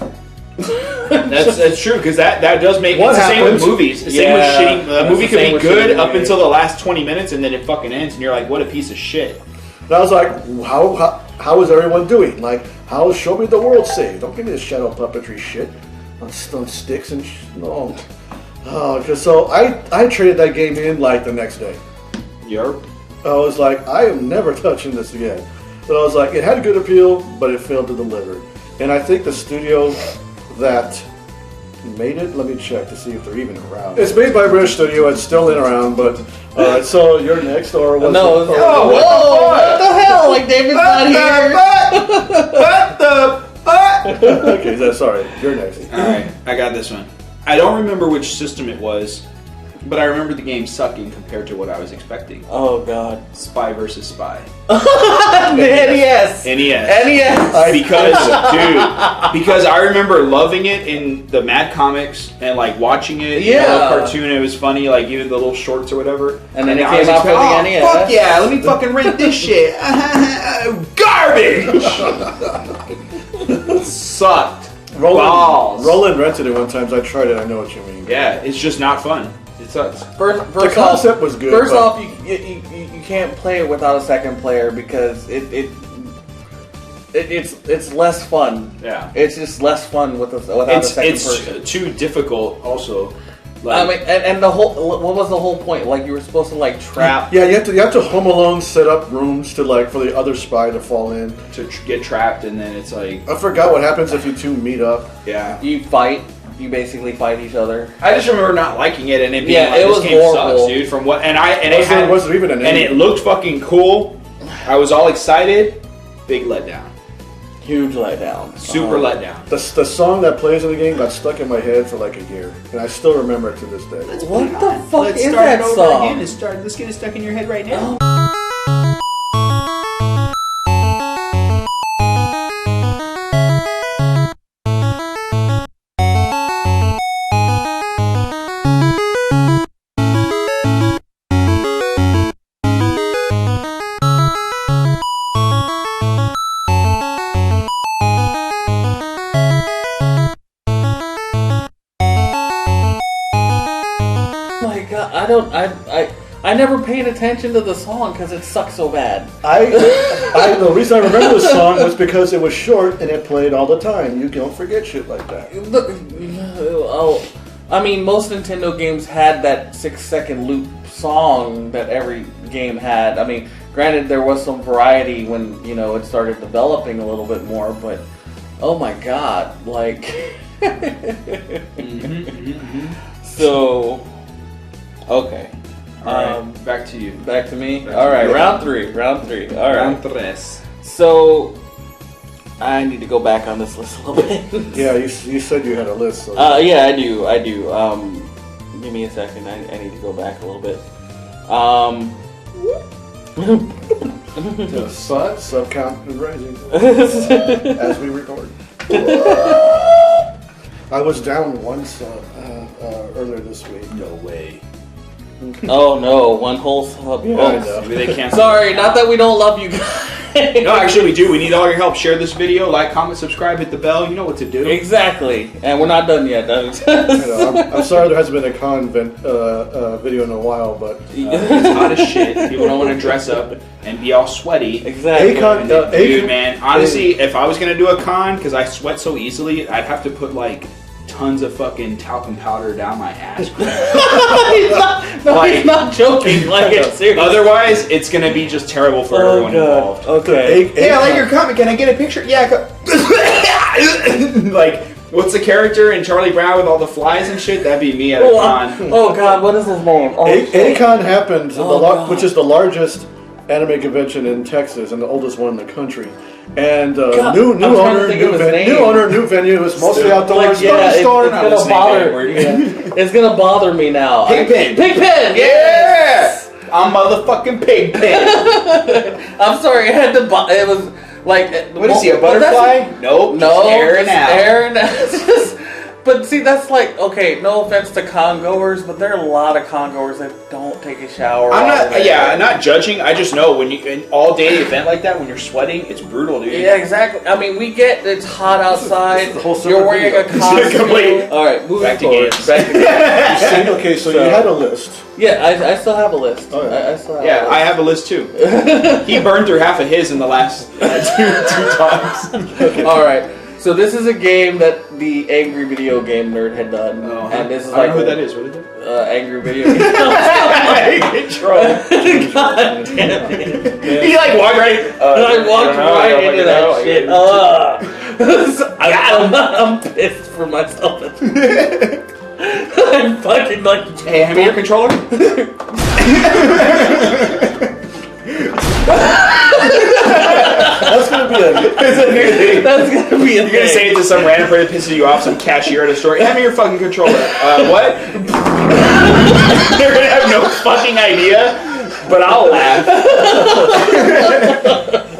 That's true because that does make What it's the same with happens- movies. The same with shitty. A movie could be good up until the last 20 minutes and then it fucking ends and you're like, what a piece of shit. And I was like, how is everyone doing? Like, how is Show Me the World saved? Don't give me this shadow puppetry shit on sticks and no. So I traded that game in like the next day. Yerp. I was like, I am never touching this again. But I was like, it had good appeal, but it failed to deliver. And I think the studio that made it, let me check to see if they're even around. It's made by a British studio. It's still in around, but so you're next, or was No, it? what the hell? Like David's not here. What the fuck? Okay, sorry, you're next. Alright, I got this one. I don't remember which system it was, but I remember the game sucking compared to what I was expecting. Oh god. Spy versus Spy. NES. NES. Because I remember loving it in the Mad Comics and like watching it in the cartoon. It was funny, like even the little shorts or whatever. And then it I came was out for the NES. Fuck yeah, let me fucking rent this shit. Garbage. Sucked. Roland rented it one time. So I tried it. I know what you mean. Yeah, it's just not fun. It sucks. First The concept was good. First but off, you can't play it without a second player because it's less fun. Yeah. It's just less fun without a second person. It's too difficult. Also, I mean, and the whole what was the whole point? Like you were supposed to like trap. Yeah, you have to Home Alone set up rooms to like for the other spy to fall in. to get trapped, and then it's like, I forgot what happens if you two meet up. yeah. You fight. You basically fight each other. I just remember not liking it, and it being Yeah, like, it this was game horrible. sucks, dude. From what Was there even an and ending? it looked fucking cool. I was all excited. Big letdown. Huge letdown. Super letdown. The song that plays in the game got stuck in my head for like a year, and I still remember it to this day. What the fuck is that song? Let's get it stuck in your head right now. I never paid attention to the song because it sucks so bad. The reason I remember the song was because it was short and it played all the time. You don't forget shit like that. I mean, most Nintendo games had that 6-second loop song that every game had. I mean, granted, there was some variety when, it started developing a little bit more, but oh my god, like... So, okay. Alright, back to you. Back to me? Back Alright, to you. round three. Alright. Round tres. So, I need to go back on this list a little bit. Yeah, you said you had a list. So. Yeah, I do. Give me a second. I need to go back a little bit. The sub count is rising as we record. I was down one sub earlier this week. No way. Oh no, one whole sub. Yeah, Oh, I know. Maybe they canceled. sorry, not that we don't love you guys. No, actually, we do. We need all your help. Share this video, like, comment, subscribe, hit the bell. You know what to do. Exactly, and we're not done yet. I'm sorry there hasn't been a con video in a while, but It's hot as shit. People don't want to dress up and be all sweaty. Exactly. Dude, man, honestly, if I was going to do a con, because I sweat so easily, I'd have to put, like, tons of fucking talcum powder down my ass. He's not joking. Like, it's serious. Otherwise, it's going to be just terrible for everyone involved. Okay. Hey, I like your comment. Can I get a picture? Yeah. Like, what's the character in Charlie Brown with all the flies and shit? That'd be me at a con. Oh god, what is his name? A-Con happened, God. which is the largest anime convention in Texas and the oldest one in the country. And God, new I'm trying to owner, think of his name. new owner, new venue. It's mostly outdoors. It's Store. gonna bother. It's gonna bother me now. Pigpen. Pigpen. Yeah! I'm motherfucking Pigpen. I'm sorry. I had to. It was like. What is he, a butterfly? Nope. No. Just air and out. Air and out. But see, that's like, okay, no offense to con-goers, but there are a lot of con-goers that don't take a shower. I'm not judging. I just know when an all-day event like that, when you're sweating, it's brutal, dude. Yeah, exactly. I mean, we get it's hot outside. the whole You're wearing a costume. Complete. All right, moving Back to forward. games. Back to games. Okay, so you had a list. Yeah, I still have a list. Oh, yeah. I still have Yeah, a I list. have a list too. He burned through half of his in the last two times. All right. So this is a game that the Angry Video Game Nerd had done, and this is I like don't know who that is. What is it? Angry Video Game. Control. God damn it! He like walked right. I walked right into that shit. I'm pissed for myself. I'm fucking like. Hey, hand me your controller. That's gonna be a. It's a new thing. That's gonna be a You're gonna say it to some random person that pisses you off, some cashier at a store. Hand me your fucking controller. What? They're gonna have no fucking idea, but I'll laugh.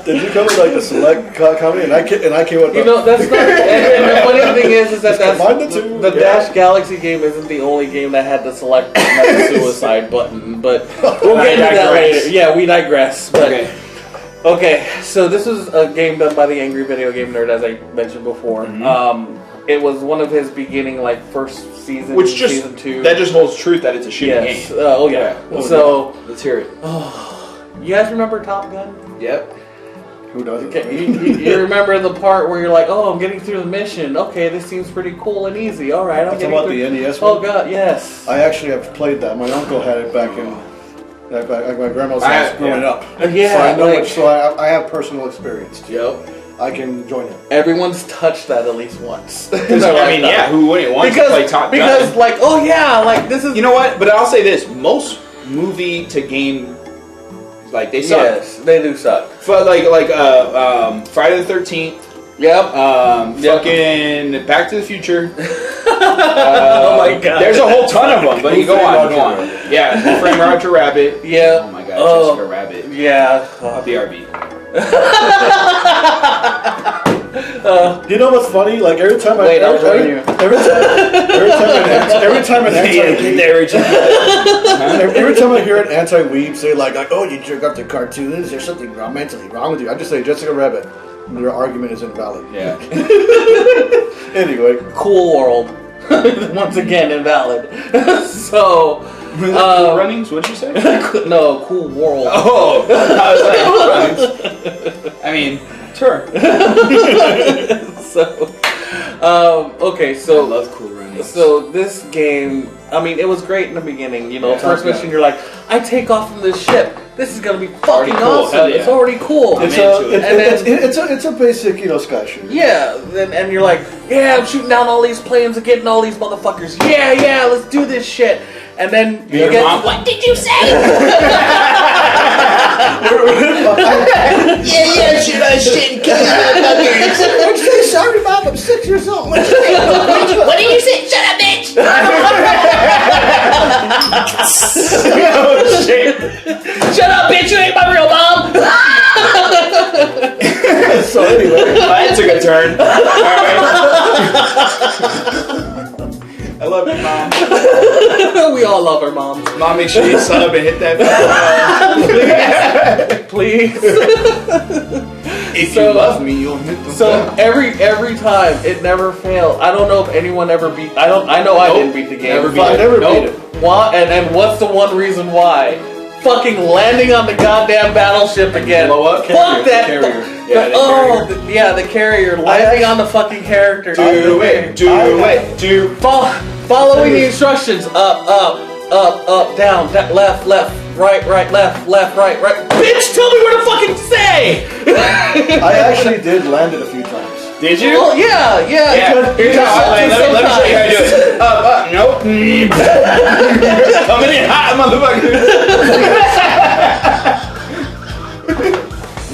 Did you come with like a select comedy and I came with You know, that's not. And the funny thing is that combine the two, the yeah. Dash Galaxy game isn't the only game that had the select the suicide button, but we'll get into that later. Yeah, we digress. But okay, so this was a game done by the Angry Video Game Nerd, as I mentioned before. It was one of his beginning, like, first season, Which just season 2. that just holds truth that it's a shitty Yes. game. Oh yeah. So let's hear it. you guys remember Top Gun? Yep. Who doesn't? Okay, you remember the part where you're like, oh, I'm getting through the mission. Okay, this seems pretty cool and easy. All right, I'm Talking getting about through. the NES Oh one? god, yes. I actually have played that. My uncle had it back in at my grandma's house growing up. Yeah, so I know like- it. So I have personal experience. Yep. I can join it. Everyone's touched that at least once. I mean, yeah, who wouldn't want to play Top Gun? Because, like, oh yeah, like this is. You know what? But I'll say this: most movie to game, like they suck. Yes, they do suck. But like Friday the 13th. Yep. Fucking Back to the Future. Oh my god. There's a whole ton of them, but you go on. Yeah, Who Framed Roger Rabbit. Yeah. Oh my god, Jessica Rabbit. Yeah. BRB. You know what's funny? Like every time Wait, I was waiting you. every time I hear an anti-weeb say like, oh, you jerk off the cartoons, there's something mentally wrong with you. I just say Jessica Rabbit. Your argument is invalid. Yeah. Anyway, Cool World. Once again, invalid. So, Cool Runnings? What'd you say? No, Cool World. Oh, I was like, I mean, sure. So, okay, I so love Cool Runnings. So this game, I mean, it was great in the beginning. You know, Yeah. first mission, you're like, I take off from this ship. This is gonna be fucking Already cool. awesome. Hell yeah. It's already cool. I'm It's into a, it. it's a basic, sky shooter. Yeah, and you're like, yeah, I'm shooting down all these planes and getting all these motherfuckers. Yeah, let's do this shit. And then you Your get mom, What did you say? yeah, shoot I shit and kill you motherfuckers. What'd you say? Sorry, Mom, I'm 6 years old. What did you say? Shut up, bitch! oh shit! shut up, bitch! You ain't my real mom. So anyway, That took a turn. Alright. I love you, Mom. We all love our moms. Mom, make sure you sub and hit that bell. Please. If So- you love me, you'll hit the So bell. every time it never failed. I don't know if anyone ever beat. I know I Nope. didn't beat the game. Never beat I it. never Nope. beat it. Why? And what's the one reason why? Fucking landing on the goddamn battleship again. Blow up? Fuck that. Carrier. Yeah, the the carrier landing on the fucking character. Do it. Following the instructions. Up, down, left, right, left, right. Bitch, tell me where to fucking say. I actually did land it a few times. Did you? Well, yeah. Yeah. Here's how I play. Let me show you how to do it. Up. Nope. Coming in hot, motherfucker.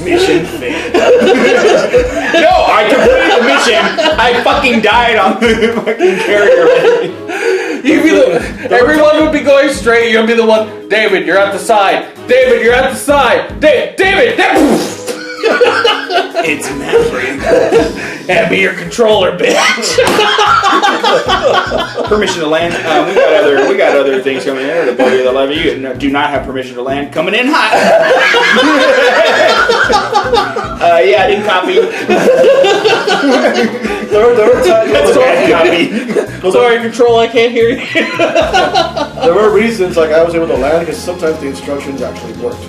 Mission failed. No, I completed the mission. I fucking died on the fucking carrier. You'd be everyone would be going straight. You'll be the one. David, you're at the side. David, you're at the side. David. It's Maverick. Hand me your controller, bitch. Permission to land. We got other things coming in. The body of the levy. You do not have permission to land. Coming in hot. Yeah, I didn't copy. There were times Sorry, control. I can't hear you. there were reasons like I was able to land because sometimes the instructions actually worked.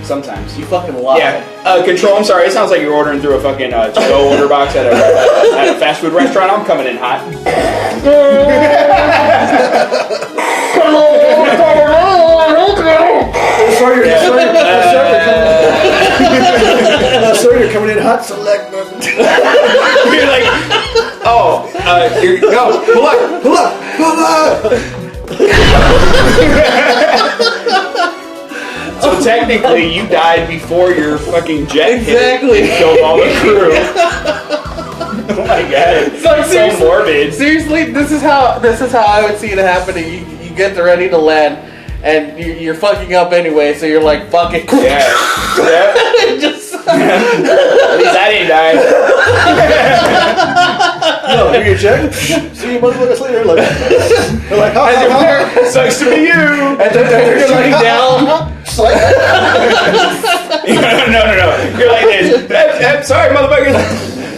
Sometimes. You fucking lie. Yeah. Control. I'm sorry. It sounds like you're ordering through a fucking to-go order box at a fast food restaurant. I'm coming in hot. Sorry, you're coming in hot. Select button. You're like, oh, here, no, pull up. So technically, you died before your fucking jet Exactly. hit and killed all the crew. Oh my god, So it's so seriously- morbid. Seriously, this is how I would see it happening. You get ready to land, and you're fucking up anyway. So you're like, fuck it. Yeah. Just At least I didn't die. No, do you check? See you motherfuckers later. Like, they're like, how? Sucks to be you. and then you're shutting down. No. You're like this. Sorry, motherfuckers.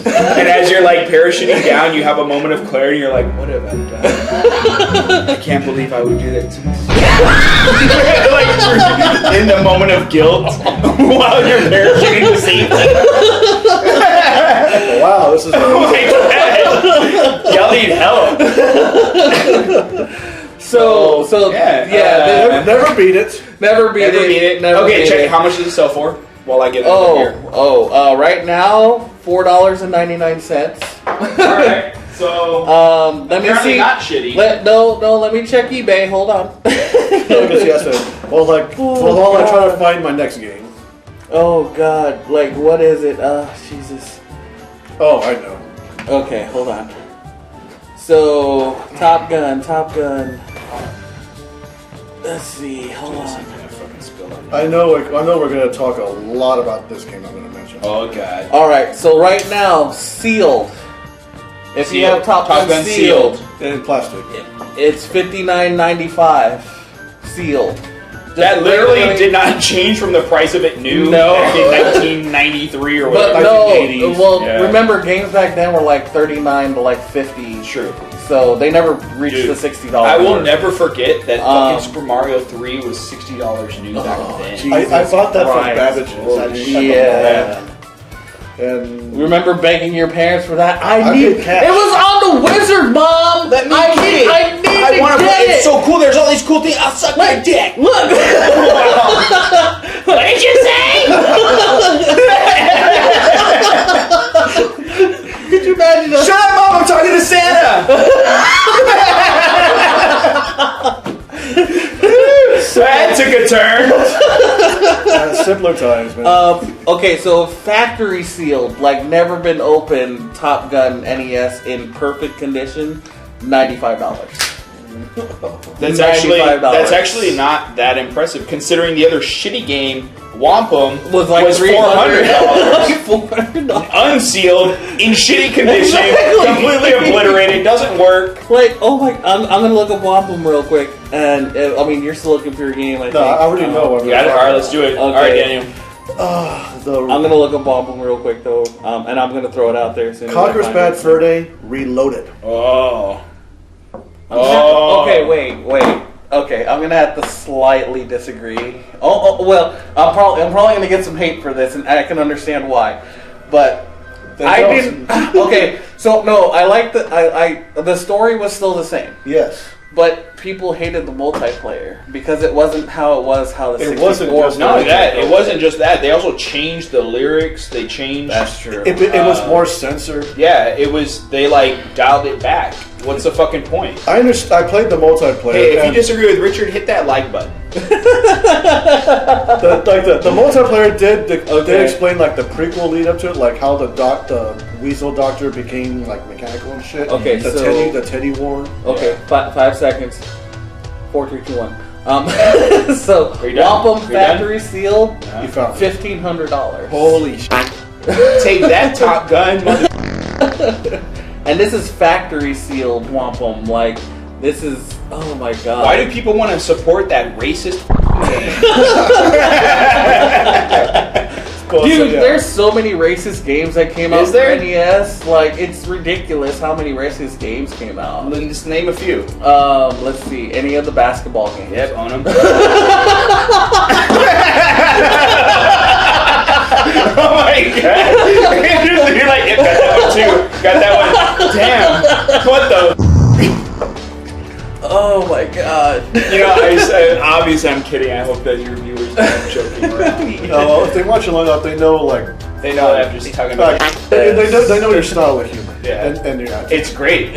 And as you're like parachuting down, you have a moment of clarity. You're like, what have I done? I can't believe I would do that to myself. Like in the moment of guilt while you're parachuting to safety. Wow, this is. Oh my god. Y'all need help. So yeah. Never beat it. never beat Never it. beat it. Never Okay, beat check. it. How much does it sell for? While I get it over here. Right now $4.99. Alright. So Let me apparently see. not shitty. Let me check eBay. Hold on. Because he has to. Well, while I try to find my next game. Oh God, like what is it? Jesus. Oh, I know. Okay, hold on. So Top Gun. Let's see. Hold on. I know we're going to talk a lot about this game I'm going to mention. Oh god. All right. So right now, sealed. If you have Top Gun sealed, In plastic. it's $59.95 sealed. That literally did not change from the price of it new back in 1993 or whatever. But no, 1980s. well, remember games back then were like $39 to like $50. True. So they never reached the $60. I will never forget that fucking Super Mario 3 was $60 new back then. I bought that from Babbage's. Yeah. And remember begging your parents for that? I need paid cash. It was on the Wizard, Mom. Let me I get it. need to want to get play. it. It's so cool. There's all these cool things. I'll suck my dick. Look. What did you say? Could you imagine? Shut up, Mom. I'm talking to Santa. That took a turn. Simpler times, man. Okay, so factory sealed, like never been opened, Top Gun NES in perfect condition, $95. That's $95. actually not that impressive, considering the other shitty game, Wampum, Was like $400. $400. Unsealed, in shitty condition, completely obliterated, doesn't work. Like, oh my, I'm gonna look up Wampum real quick, and I mean, you're still looking for your game, I think. No, I already know what You got it? Alright, let's do it. Okay. Alright, Daniel. I'm gonna look up Wampum real quick though, and I'm gonna throw it out there. As soon as I Conker's find Bad it. Fur Day Reloaded. Oh. Okay, wait. Okay, I'm gonna have to slightly disagree. Well, I'm probably gonna get some hate for this, and I can understand why. But I didn't. Okay, so no, I like the story was still the same, Yes. but people hated the multiplayer because it wasn't how the It 64 wasn't just No, it wasn't just that. They also changed the lyrics. They changed. That's true. It was more censored. Yeah, it was. They dialed it back. What's the fucking point? I played the multiplayer. Hey, if you and disagree with Richard, hit that like button. the multiplayer did explain like the prequel lead up to it, like how the Weasel Doctor became like mechanical and shit. Okay, the so- Teddy War. Okay, 5 seconds. 4, 3, 2, 1. So Are you done? Wampum You're done? factory sealed, You found it. $1,500. Holy shit! Take that, Top Gun. And this is factory sealed Wampum. Like, this is, oh my god. Why do people want to support that racist game? Dude, there's so many racist games that came out Is there? for NES. Like, it's ridiculous how many racist games came out. Just name a few. Let's see. Any of the basketball games. Yep, own them. Oh my god! You're like, yep, got that one too. Got that one. Damn. What the? Oh my god. You know, obviously I'm kidding. I hope that your viewers aren't joking around. Well, if they watch it long enough, they know like They know that I'm just talking about. they know your style of humor. Yeah. And your accent. It's great.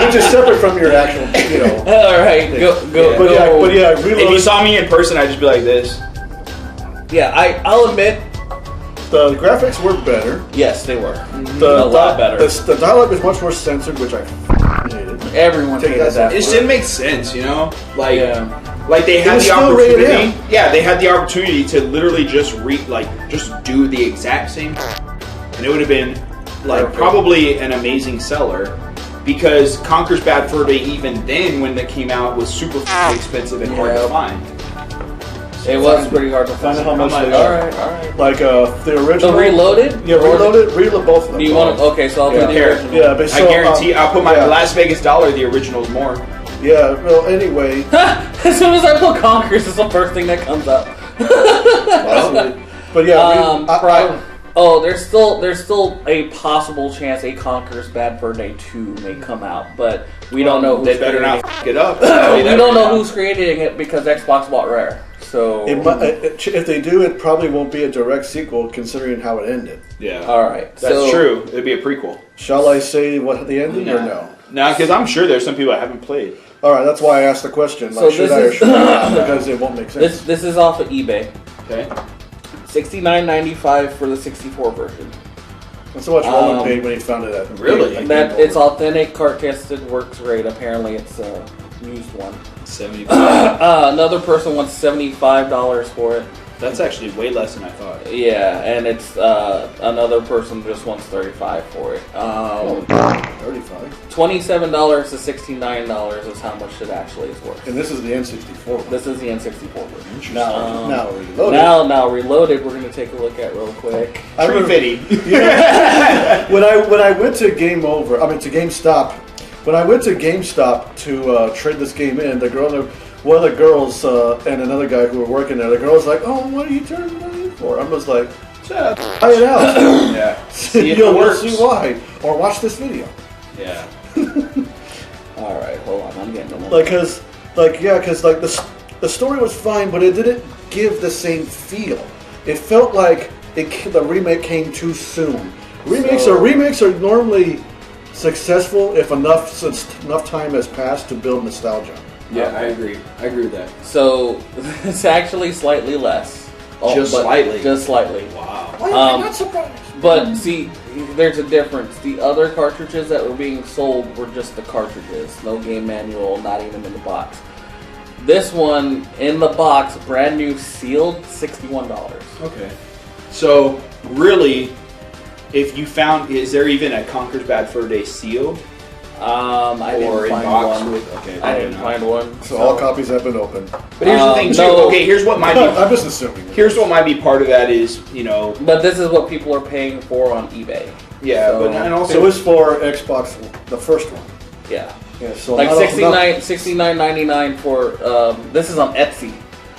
Which is separate from your actual, All right, go. But yeah, If you Reloaded. saw me in person, I'd just be like this. Yeah, I'll admit, The graphics were better. yes, they were. The A lot better. The dialogue was much more censored, which I hated. Everyone Take hated that that. It just didn't make sense, you know? Like, Yeah. like they had was the still rated opportunity. M. Yeah, they had the opportunity to literally just just do the exact same, and it would have been like Perfect. probably an amazing seller. Because Conker's Bad Fur Day, even then when that came out, was super expensive and hard to Yeah. find. It was pretty hard to find. Find out how much they All are. right, all right. Like the original. So Reloaded? Yeah, Reload both of them. Do you want to? Okay, so I'll do the Here. original. Yeah, but I so, guarantee I'll put my yeah. Las Vegas dollar. The original's more. Yeah. Well, anyway. As soon as I put Conkers, it's the first thing that comes up. But yeah. There's still a possible chance a Conker's Bad Fur Day 2 may come out, but we don't know who's They better creating not f it up. it. We don't know who's creating it because Xbox bought Rare. So if they do, it probably won't be a direct sequel, considering how it ended. Yeah. all right, That's true. It'd be a prequel. Shall I say what the ending or no? No, because I'm sure there's some people I haven't played. All right, that's why I asked the question. Like, So should this I or is- should I not? Because it won't make sense. This is off of eBay. Okay. $69.95 for the 64 version. That's how much Roman paid when he found it at. Really? like, That Game it's Over. authentic, cart tested, works great. Apparently, it's a used one. 70. Another person wants $75 for it. That's actually way less than I thought. Yeah, and it's another person just wants $35 for it. $35. $27 to $69 is how much it actually is worth. And this is the N64 one. This is the N64 version. Now reloaded. Now reloaded. We're gonna take a look at real quick. Tree fitting. When I went to GameStop, when I went to GameStop to trade this game in, one of the girls and another guy who were working there, the girl was like, "Oh, what are you turning money in for?" I was like, "Try it out. Yeah. See if it You'll works. see why, or watch this video." Yeah. All right, hold on. I'm getting the Because the story was fine, but it didn't give the same feel. It felt like the remake came too soon. Remakes are normally successful if enough time has passed to build nostalgia. Yeah, I agree. I agree with that. So it's actually slightly less. Slightly. Just slightly. Wow. Why am I not surprised? But see, there's a difference. The other cartridges that were being sold were just the cartridges. No game manual, not even in the box. This one, in the box, brand new, sealed, $61. Okay. So, really, if you found... Is there even a Conker's Bad Fur Day sealed? I didn't find one. Okay, I didn't find one. So all copies have been opened. But here's the thing, too. No. Okay, here's what might be... I'm just assuming. Here's what might be part of that is, But this is what people are paying for on eBay. Yeah, So- but and also... It was for Xbox, the first one. Yeah. Yeah, so Like not- $69.99 for, this is on Etsy.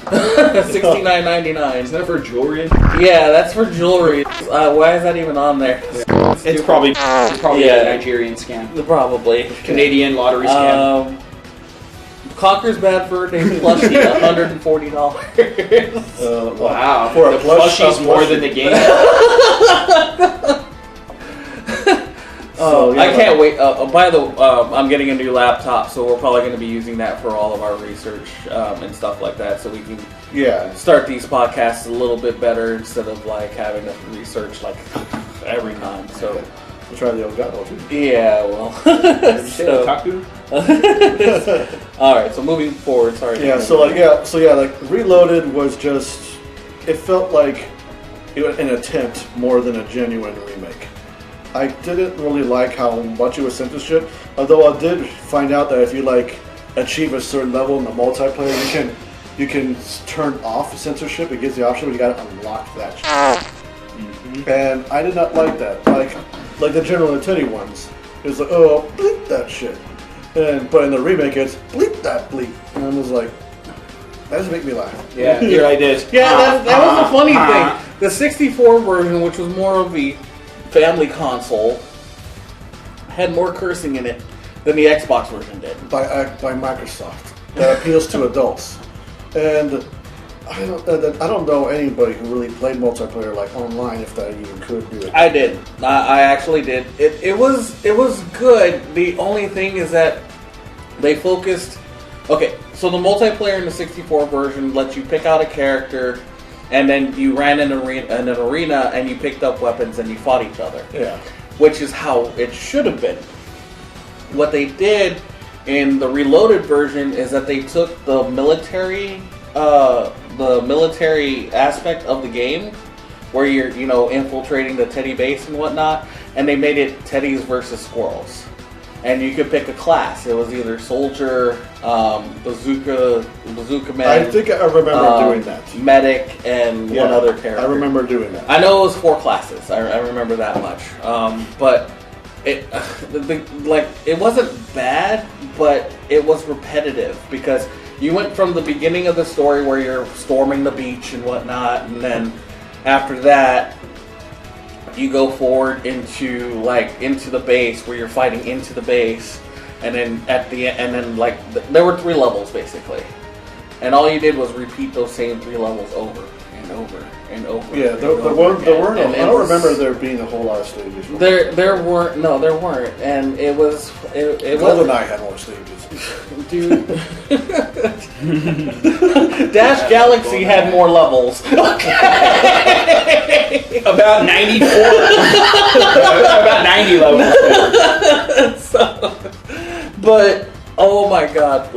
$69.99. Is that for jewelry? Yeah, that's for jewelry. Why is that even on there? It's probably Yeah. a Nigerian scam. Probably. Canadian lottery scam. Conker's Bad Fur Day plushie, $140. Wow. For a the plush- plushie's a more plushie. than the game. Oh, yeah, I can't wait. By the way, I'm getting a new laptop, so we're probably going to be using that for all of our research and stuff like that, so we can Yeah. start these podcasts a little bit better instead of like having to research like every time. So We'll try the Elgato too. yeah, well. Did you say So- otaku? all right, so moving forward. Sorry. Yeah, Reloaded was just, it felt like an attempt more than a genuine remake. I didn't really like how much it was censorship, although I did find out that if you achieve a certain level in the multiplayer, you can turn off censorship. It gives the option, but you gotta unlock that shit. Mm-hmm. And I did not like that. Like the General Nintendo ones, it was like, oh, bleep that shit. But in the remake, it's bleep that bleep. And I was like, that doesn't make me laugh. Yeah, here I did. Yeah, that was the funny thing. The 64 version, which was more of the family console, had more cursing in it than the Xbox version did. By Microsoft that appeals to adults, and I don't know anybody who really played multiplayer online, if that even could do it. I did. I actually did. It was good. The only thing is that they focused. Okay, so the multiplayer in the 64 version lets you pick out a character, and then you ran in an arena and you picked up weapons and you fought each other. Yeah. Which is how it should have been. What they did in the Reloaded version is that they took the military aspect of the game, where you're infiltrating the teddy base and whatnot, and they made it teddies versus squirrels. And you could pick a class. It was either soldier, bazooka man. I think I remember doing that. Medic and one other character. I remember doing that. I know it was 4 classes. I remember that much. But it it wasn't bad, but it was repetitive because you went from the beginning of the story where you're storming the beach and whatnot, and then after that you go forward into the base where you're fighting into the base, and then at the end, and then there were 3 levels basically, and all you did was repeat those same 3 levels over and over and over. Yeah, there weren't. I don't remember there being a whole lot of stages. There weren't, and it was GoldenEye had more stages. Dude. Dash Galaxy had more levels. About 94. About 90 levels. But oh my god,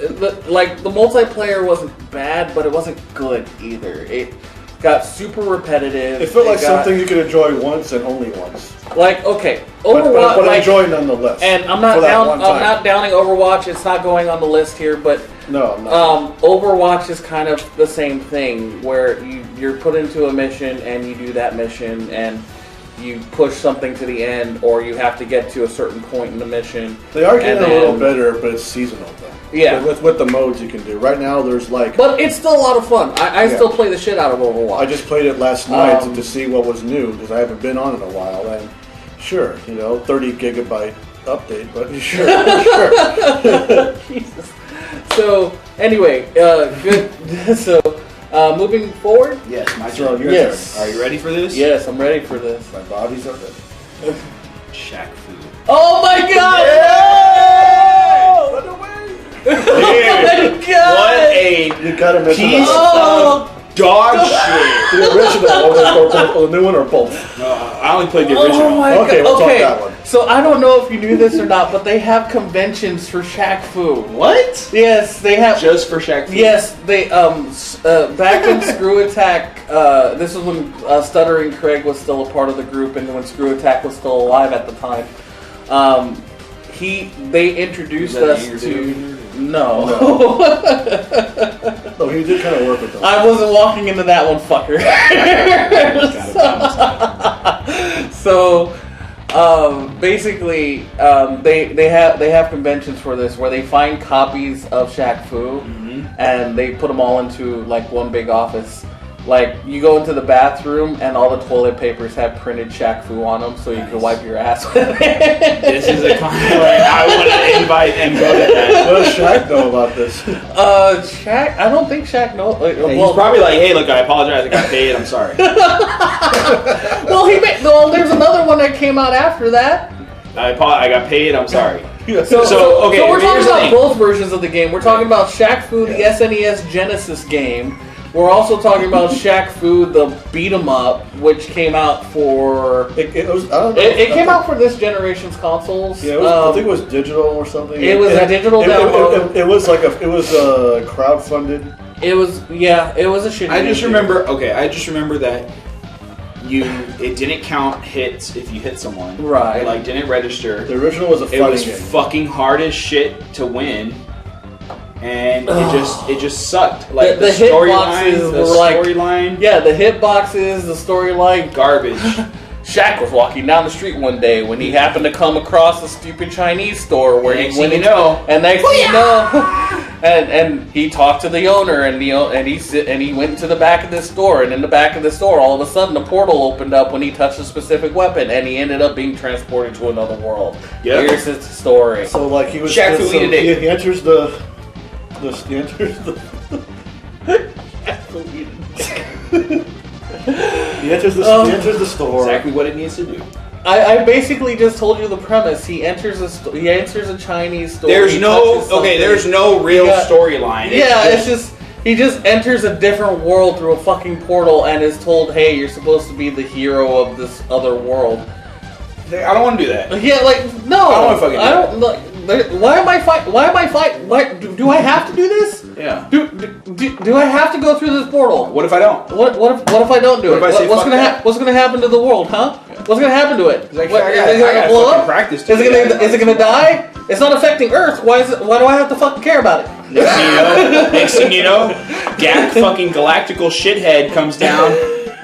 the multiplayer wasn't bad, but it wasn't good either. It got super repetitive. It felt like something you could enjoy once and only once. Like, okay, Overwatch, but like, enjoy nonetheless. And I'm not downing Overwatch. It's not going on the list here, but no, I'm not. Overwatch is kind of the same thing where you're put into a mission and you do that mission and you push something to the end, or you have to get to a certain point in the mission. They are getting a little better, but it's seasonal though. Yeah, with the modes you can do. Right now, there's like. But it's still a lot of fun. I still play the shit out of Overwatch. I just played it last night to see what was new because I haven't been on in a while. And sure, 30 gigabyte update, but sure. Jesus. So anyway, good. So moving forward. Yes, my turn. Yes. Are you ready for this? Yes, I'm ready for this. My body's up there. Shaq Fu. Oh my god! Run away! Oh my god! What a You gotta mention piece that. of dog shit. The original or the new one or both? I only played the original. Oh my Okay, god! we'll talk Okay, that one. so I don't know if you knew this or not, but they have conventions for Shaq Fu. What? Yes, they have. Just for Shaq Fu? Yes, they back when Screw Attack. This was when Stuttering Craig was still a part of the group, and when Screw Attack was still alive at the time. They introduced us to. No. No, he did kind of work with them. I wasn't walking into that one, fucker. So, basically, they have conventions for this where they find copies of Shaq Fu and they put them all into like one big office. Like, you go into the bathroom and all the toilet papers have printed Shaq Fu on them, so you can wipe your ass with it. This is a conflict. I want to invite and go to that. What does Shaq know about this? Shaq, I don't think Shaq knows. He's probably like, hey, look, I apologize, I got paid, I'm sorry. Well, there's another one that came out after that. I got paid, I'm sorry. So okay, so we're talking here's the about thing. both versions of the game. We're talking about Shaq Fu, the SNES Genesis game. We're also talking about Shaq Fu, the beat 'em up, which came out for. It was. I don't know. It came out for this generation's consoles. Yeah, I think it was digital or something. It was a digital download. It was crowdfunded. It was a shitty. I just remember that it didn't count hits if you hit someone. Right. It like didn't register. The original was a It fighting was game. fucking hard as shit to win. And it just sucked. Like The storyline, hitboxes were like storyline. Yeah, the hitboxes, the storyline. Garbage. Shaq was walking down the street one day when he happened to come across a stupid Chinese store where Next he went thing into, you know. and next thing you know, and he talked to the owner and he went into the back of this store, and in the back of the store all of a sudden a portal opened up when he touched a specific weapon and he ended up being transported to another world. Yep. Here's his story. So like he was. Shaq Fu needed it. He enters the. He enters the store. Exactly what it needs to do. I basically just told you the premise. He enters a Chinese store. There's he no touches something. there's no real storyline. It's just he just enters a different world through a fucking portal and is told, "Hey, you're supposed to be the hero of this other world." I don't want to do that. Yeah, like no, I don't want to fucking do I don't. Like, why am I fight? Why am I fight? Why do I have to do this? Yeah. Do I have to go through this portal? What if I don't? What if I don't do it? What if I say What's fuck gonna that? What's gonna happen to the world, huh? What's gonna happen to it? Like, What, I is gotta it gonna blow fucking up? practice Is to do that. it gonna die? It's not affecting Earth. Why do I have to fucking care about it? Next thing you know, Gak fucking galactical shithead comes down.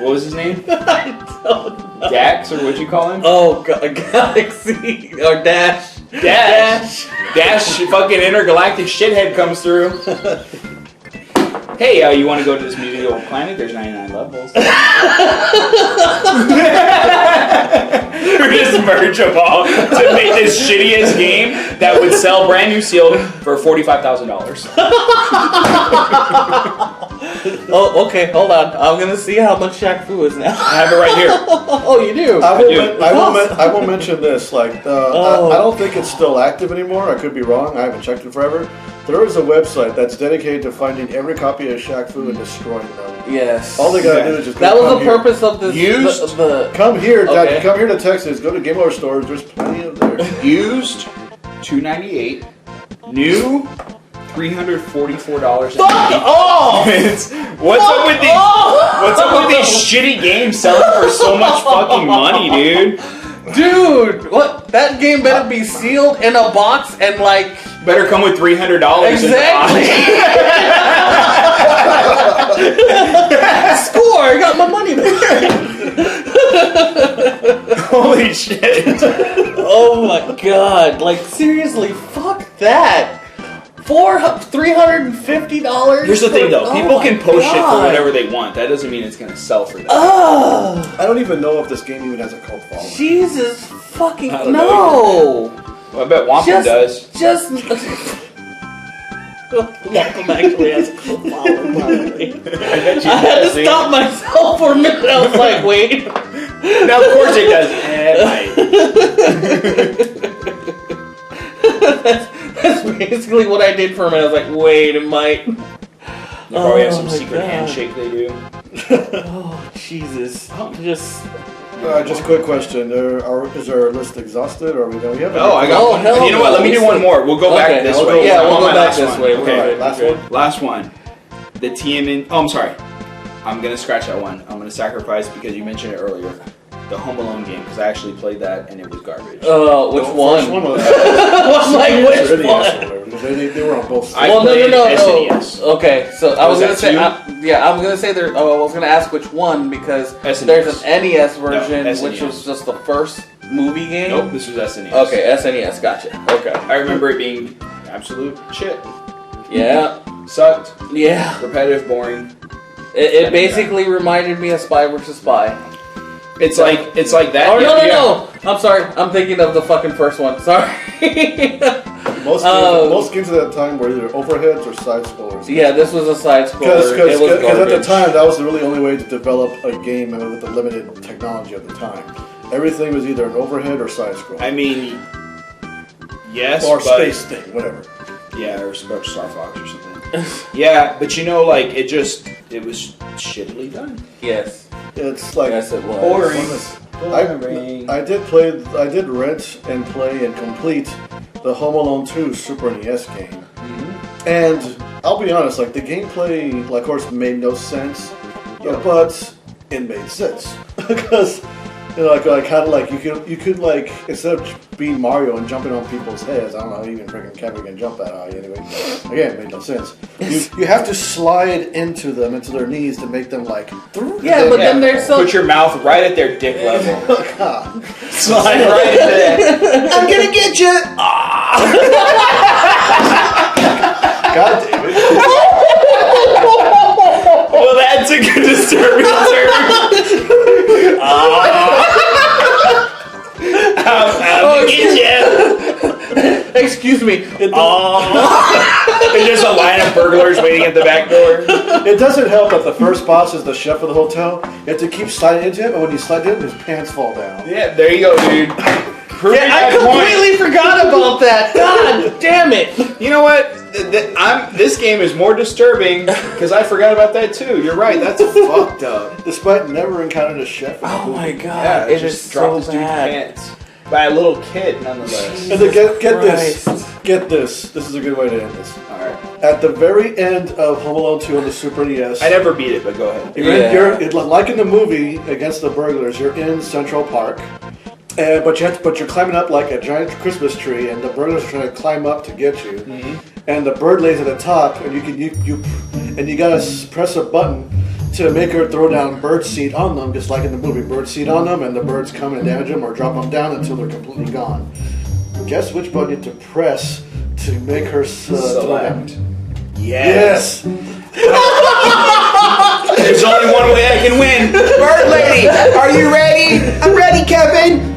What was his name? I don't know. Dax, or what'd you call him? Oh, Galaxy or Dash. Dash, fucking intergalactic shithead comes through. Hey, you want to go to this medieval planet? There's 99 levels. We just merge them all to make this shittiest game that would sell brand new sealed for $45,000. Oh, okay, hold on. I'm gonna see how much Shaq Fu is now. I have it right here. Oh, you do? I will mention this. Like, I don't think it's still active anymore. I could be wrong. I haven't checked it forever. There is a website that's dedicated to finding every copy of Shaq Fu and destroying them. Yes. All they gotta do is just. That was come the here. purpose of this. Used? Come here, Dad. Okay. Come here to Texas. Go to Game Over stores. There's plenty of there. Used, $298. New, $344. Fuck off! What's up with these shitty games selling for so much fucking money, dude? Dude, what? That game better be sealed in a box and like... Better come with $300 Exactly. Score! I got my money back. Holy shit. Oh my god. Like, seriously, fuck that. $350? Here's the thing, though. People can post shit for God. whatever they want. That doesn't mean it's going to sell for them. Ugh. I don't even know if this game even has a cult following. Jesus fucking I don't no. Well, I bet Wampum does. Just... Wampum actually has a cult following, probably. I had to stop myself for a minute. I was like, wait. Now, of course it does. That's basically what I did for a minute. I was like, wait, it might. They probably have some my secret God. handshake they do. Oh, Jesus. Just a quick question. Is our list exhausted, or are we going? Oh, I got one. hell You know what? Let me do one more. We'll go back this way. Yeah, I'm we'll on go my back last this one. way. Okay, Okay, last okay. one. Last one. The TMN. Oh, I'm sorry. I'm going to scratch that one. I'm going to sacrifice because you mentioned it earlier. The Home Alone game, because I actually played that and it was garbage. Which The first one? one was I'm like, which really one? they were on both I sides. played No. SNES. Okay, so I was Was gonna that say, I was gonna say there. Oh, I was gonna ask which one because SNES. there's an NES version, No, which SNES. was just the first movie game. Nope, this was SNES. Okay, SNES, gotcha. Okay, I remember it being absolute shit. yeah, Sucked. yeah. Repetitive, boring. It basically reminded me of Spy vs. Spy. It's like that. Oh yeah. no! I'm sorry. I'm thinking of the fucking first one. Sorry. Most games at that time were either overheads or side scrollers. Yeah, this was a side scroller. Because It was at the garbage. time, that was the really only way to develop a game with the limited technology of the time. Everything was either an overhead or side scroll. I mean, yes, or but space thing, whatever. yeah, or Star Fox or something. Yeah, but you know, like it was shittily done. Yes. It's like Yes, it was. Boring. I did rent and play and complete the Home Alone 2 Super NES game. Mm-hmm. And I'll be honest, like the gameplay, like, of course, made no sense, Yeah. but it made sense because you know, like kind of like you could like instead of being Mario and jumping on people's heads, I don't know, even freaking Kevin can jump that high anyway. Again, it made no sense. You have to slide into their knees to make them like. Yeah, but then they're so. Put your mouth right at their dick level. God. Slide right into that. I'm gonna get you. God damn it. Well, that took a disturbing turn. I'm gonna get you. Excuse me. There's just a line of burglars waiting at the back door. It doesn't help that the first boss is the chef of the hotel. You have to keep sliding into him, and when you slide in, his pants fall down. Yeah, there you go, dude. Proving I that point. completely forgot about that. God damn it. You know what? This game is more disturbing because I forgot about that too. You're right. That's fucked up. Despite never encountering a chef. Oh my god. Yeah, it just is dropped so this dude's bad. pants by a little kid, nonetheless. And then get this. Christ. Get this. This is a good way to end this. All right. At the very end of Home Alone 2 on the Super NES, I never beat it, but go ahead. you're like in the movie Against the Burglars. You're in Central Park, but you're climbing up like a giant Christmas tree, and the burglars are trying to climb up to get you. Mm-hmm. And the bird lays at the top, and you gotta press a button to make her throw down bird seed on them, just like in the movie. Bird seed on them, and the birds come and damage them or drop them down until they're completely gone. Guess which button you have to press to make her throw down? Yes. There's only one way I can win. Bird lady, are you ready? I'm ready, Kevin.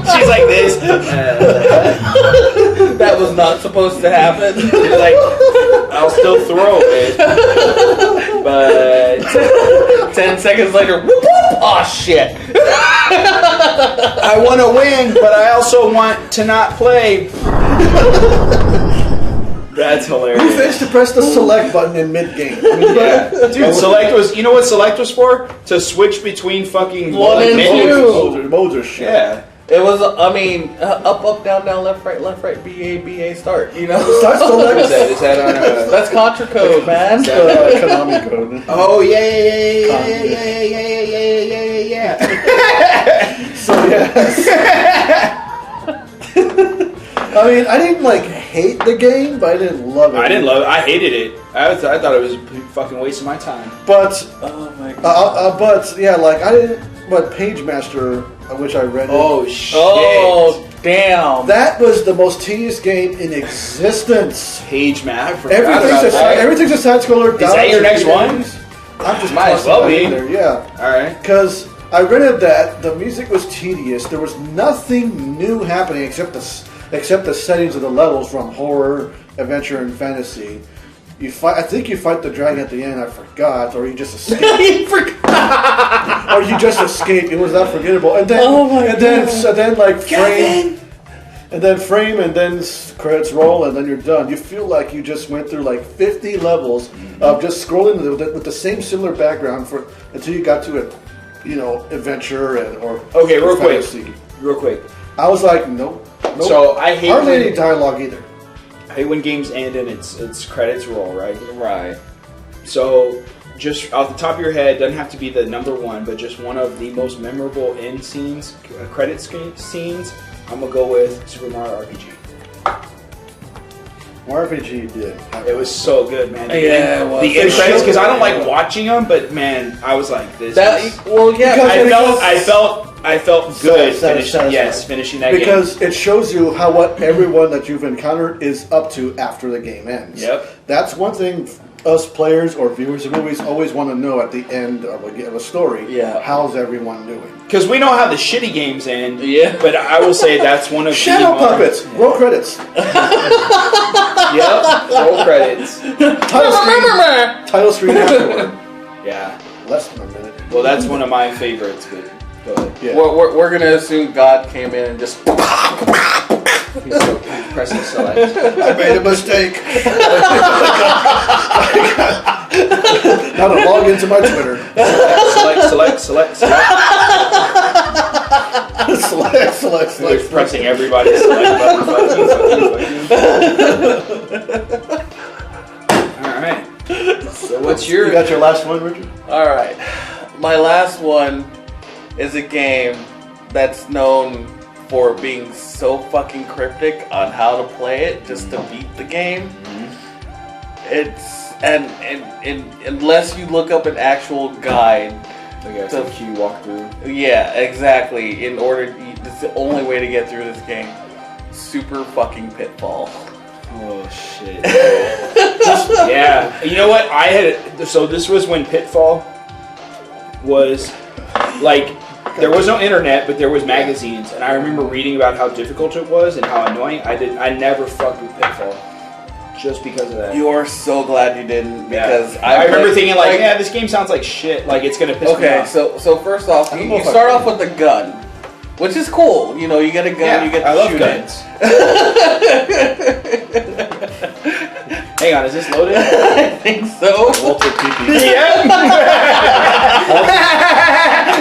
She's like this. That was not supposed to happen. She's like, I'll still throw it, but 10 seconds later, whoop, whoop. Oh shit. I want to win, but I also want to not play. That's You hilarious. managed to press the select button in mid-game. Yeah, dude. Select was. You know what select was for? To switch between fucking One and menus. two. Modes are shit. Yeah. It was, I mean, up, down, left, right, BA, start. You know, That's the What is next that? Is that on that's Contra code, man. Konami code. Oh yeah. So yes. I mean, I didn't like hate the game, but I didn't love it. I didn't love it. I hated it. I thought it was a fucking waste of my time. But Oh my god. but yeah, like I didn't. But Pagemaster, which I read. Oh shit. Oh damn. That was the most tedious game in existence. Pagemaster. I forgot Everything's about that. Everything's a side scroller. Is that your next one? I'm just Might as tossing well that be. in there, yeah. All right. Because I rented that. The music was tedious. There was nothing new happening except the settings of the levels from horror, adventure, and fantasy. You fight. I think you fight the dragon at the end. I forgot, or you just escape. You forgot. Or you just escape. It was that forgettable. And then, Oh my and then, God. so then, like Kevin! frame, and then credits roll, and then you're done. You feel like you just went through like 50 levels of just scrolling with the same similar background until you got to adventure or Okay, real quick. fantasy. Real quick. I was like, nope. So I hate hardly when- any dialogue either. I hate when games end and it's credits roll, right? Right. So just off the top of your head, doesn't have to be the number one, but just one of the most memorable end scenes, credit scenes. I'm gonna go with Super Mario RPG. RPG did. It was so good, man. Yeah, it was. The end It credits, because I don't showed- like watching them, but man, I was like, this. That is- well, yeah. Because- I felt good Satisfied. finishing that game. Because it shows you how what everyone that you've encountered is up to after the game ends. Yep. That's one thing us players or viewers of movies always want to know at the end of a story. Yeah. How's everyone doing? Because we know how the shitty games end. Yeah. But I will say that's one of Shadow the more- puppets. Roll credits. Yep. Roll credits. Title screen afterward. Yeah. Less than a minute. Well, that's one of my favorites. But go ahead. Yeah. We're gonna assume God came in and just. He's so pressing select. I made a mistake. Now to log into my Twitter. Select. select. Pressing everybody's select button. Alright. So what's You got your last one, Richard? All right, my last one is a game that's known for being so fucking cryptic on how to play it just to beat the game. It's and unless you look up an actual guide, I guess the queue walkthrough. yeah, exactly. In order, it's the only way to get through this game. Super fucking Pitfall. Oh shit. Yeah. You know what? So this was when Pitfall was like there was no internet, but there was magazines, and I remember reading about how difficult it was and how annoying. I never fucked with Pitfall just because of that. You are so glad you didn't because I remember thinking like, yeah, this game sounds like shit. Like it's gonna piss me okay, off. so first off, I don't you know if I start could. off with a gun, which is cool. You know, you get a gun, Yeah, you get to I love shoot guns. Hang on, is this loaded? it. I think so. Walter PP. Yeah.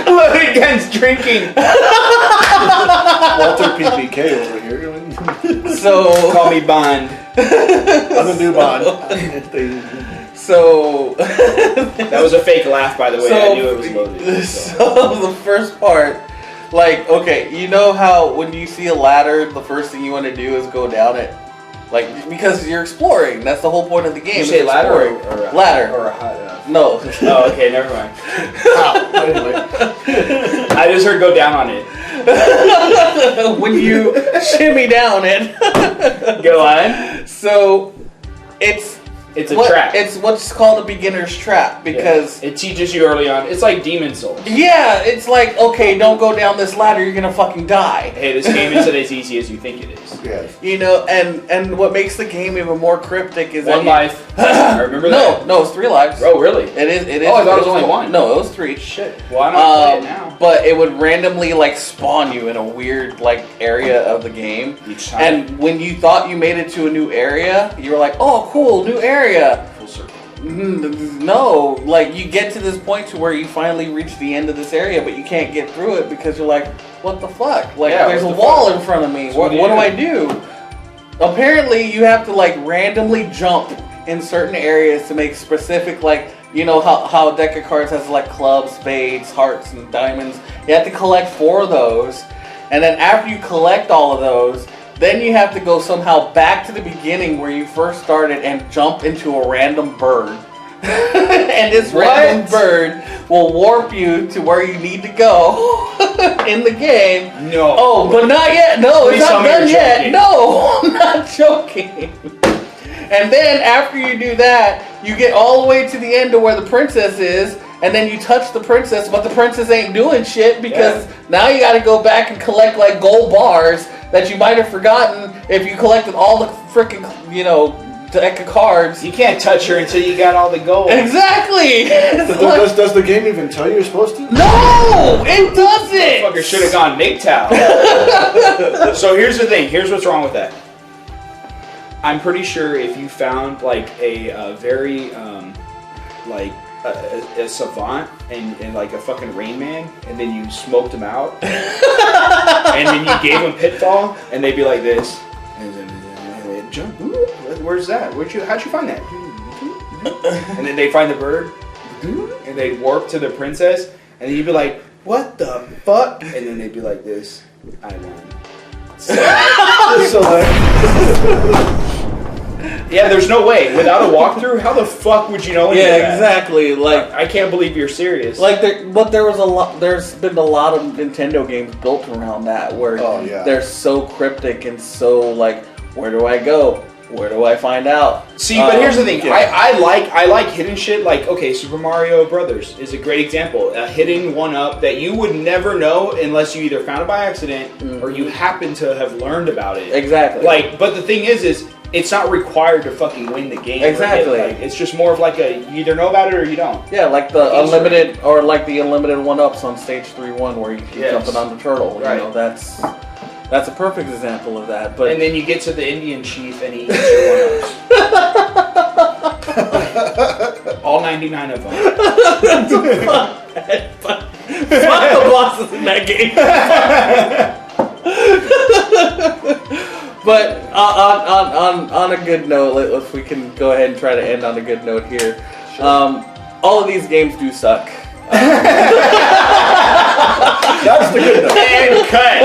Loaded guns drinking. Walter PPK over here. So Call me Bond. I'm a new Bond. So That was a fake laugh, by the way. I knew it was loaded. So the first part, like, okay, you know how when you see a ladder, the first thing you want to do is go down it, like because you're exploring. That's the whole point of the game. You is say ladder exploring. or ladder? or a hot? No. Oh, okay, never mind. Anyway. I just heard go down on it. When you shimmy down it. Go on. So it's It's a trap. It's what's called a beginner's trap because it teaches you early on. It's like Demon Souls. yeah, it's like okay, don't go down this ladder, you're gonna fucking die. Hey, this game isn't as easy as you think it is. Yes. You know, and what makes the game even more cryptic is One that life. I remember that. No, it's 3 lives. Oh, really? It is. Oh, I thought it was only 1. No, it was 3. Shit. Well, I don't play it now. But it would randomly like spawn you in a weird like area of the game. Each time. And when you thought you made it to a new area, you were like, "Oh, cool, new area." Full circle. No, like you get to this point to where you finally reach the end of this area, but you can't get through it because you're like, what the fuck? Like Yeah, there's a what the wall fuck? in front of me. So What what do do I do? Apparently, you have to like randomly jump in certain areas to make specific, like, you know how a deck of cards has like clubs, spades, hearts, and diamonds. You have to collect 4 of those, and then after you collect all of those, then you have to go somehow back to the beginning where you first started and jump into a random bird. And this random bird will warp you to where you need to go in the game. No. Oh, but not yet. No, Please it's tell not me you're done yet. joking. No, I'm not joking. And then after you do that, you get all the way to the end to where the princess is, and then you touch the princess, but the princess ain't doing shit because now you gotta go back and collect like gold bars that you might have forgotten if you collected all the freaking, you know, deck of cards. You can't touch her until you got all the gold. Exactly! It's like- Does the game even tell you you're supposed to? no! It doesn't! Fucker should have gone MGTOW. So here's the thing. Here's what's wrong with that. I'm pretty sure if you found like a very like a savant and like a fucking Rain Man, and then you smoked him out, and then you gave him Pitfall, and they'd be like this, and then jump. Where's that? How'd you find that? And then they find the bird, and they warp to the princess, and then you'd be like, what the fuck? And then they'd be like this, I won. Yeah, there's no way. Without a walkthrough, how the fuck would you know any of Yeah, that? exactly. Like, I can't believe you're serious. like there's been a lot of Nintendo games built around that where they're so cryptic and so like, where do I go? Where do I find out? See, but here's the thing. I like hidden shit. Like, okay, Super Mario Brothers is a great example. A hidden one-up that you would never know unless you either found it by accident or you happen to have learned about it. Exactly. Like, but the thing is it's not required to fucking win the game. Exactly. Like, it's just more of like a you either know about it or you don't. Yeah, like the unlimited or like the unlimited one-ups on stage 3-1 where you keep jumping on the turtle. Right. You know, that's a perfect example of that. But and then you get to the Indian chief and he eats your one-ups. All 99 of them. fuck the bosses in that game. But on a good note, if we can go ahead and try to end on a good note here. Sure. All of these games do suck. That's the good note. And cut.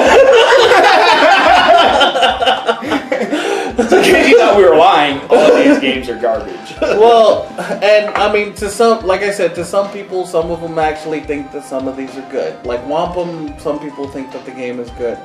Because you thought we were lying. All of these games are garbage. Well, and I mean, to some, like I said, to some people, some of them actually think that some of these are good. Like Wampum, some people think that the game is good.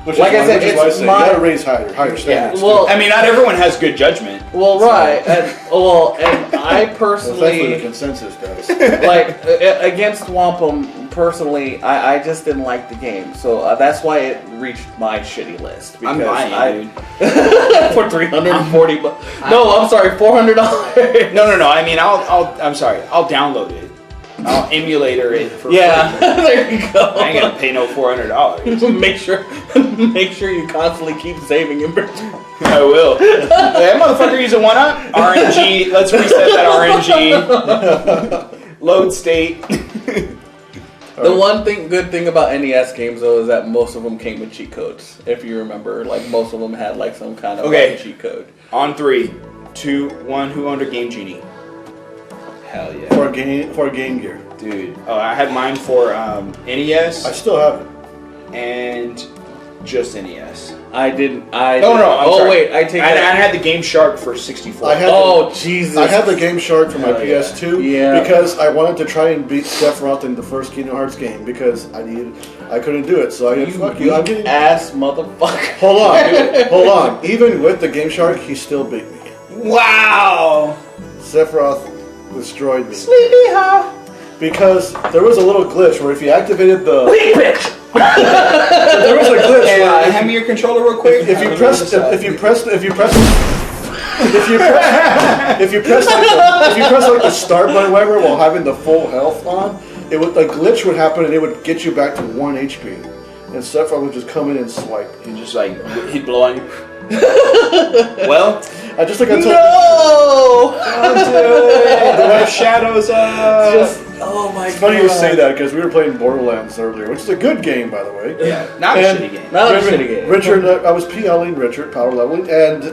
Which like I said, you it's gotta raise higher standards. Well, I mean, not everyone has good judgment. Well, right, and I personally, thankfully the consensus does. like against Wampum personally, I just didn't like the game, so that's why it reached my shitty list. Because I'm buying it, dude. For $340. No, I'm sorry, $400. No. I mean, I'm sorry. I'll download it. I'll emulator it for free. There you go. I ain't gonna pay no $400. Make sure you constantly keep saving inventory. I will. That motherfucker using one up. RNG. Let's reset that RNG. Load state. The one good thing about NES games though is that most of them came with cheat codes. If you remember, like most of them had like some kind of cheat code. On 3, 2, 1. Who owned a Game Genie? Hell yeah. For Game Gear. Dude. Oh, I had mine for NES. I still have it. And just NES. I didn't. No. I'm sorry. Wait. I take I that. had the Game Shark for 64. Jesus. I had the Game Shark for my PS2 because I wanted to try and beat Sephiroth in the first Kingdom Hearts game because I couldn't do it. So I said, fuck you. I'm getting ass motherfucker. Hold on. Even with the Game Shark, he still beat me. Wow. Sephiroth destroyed me. Sleepy How. Because there was a little glitch where if you activated the... There was a glitch. Hand me your controller real quick. If you press like the start button, whatever, while having the full health on, a glitch would happen and it would get you back to 1 HP. and Sephiroth would just come in and swipe. He just like he'd blow on you. Well, I just like I told No! the Web Shadows. Oh my god. It's funny you say that because we were playing Borderlands earlier, which is a good game, by the way. Yeah, not a And- shitty game. Not a shitty game. Richard, I was PLing Richard, power leveling, and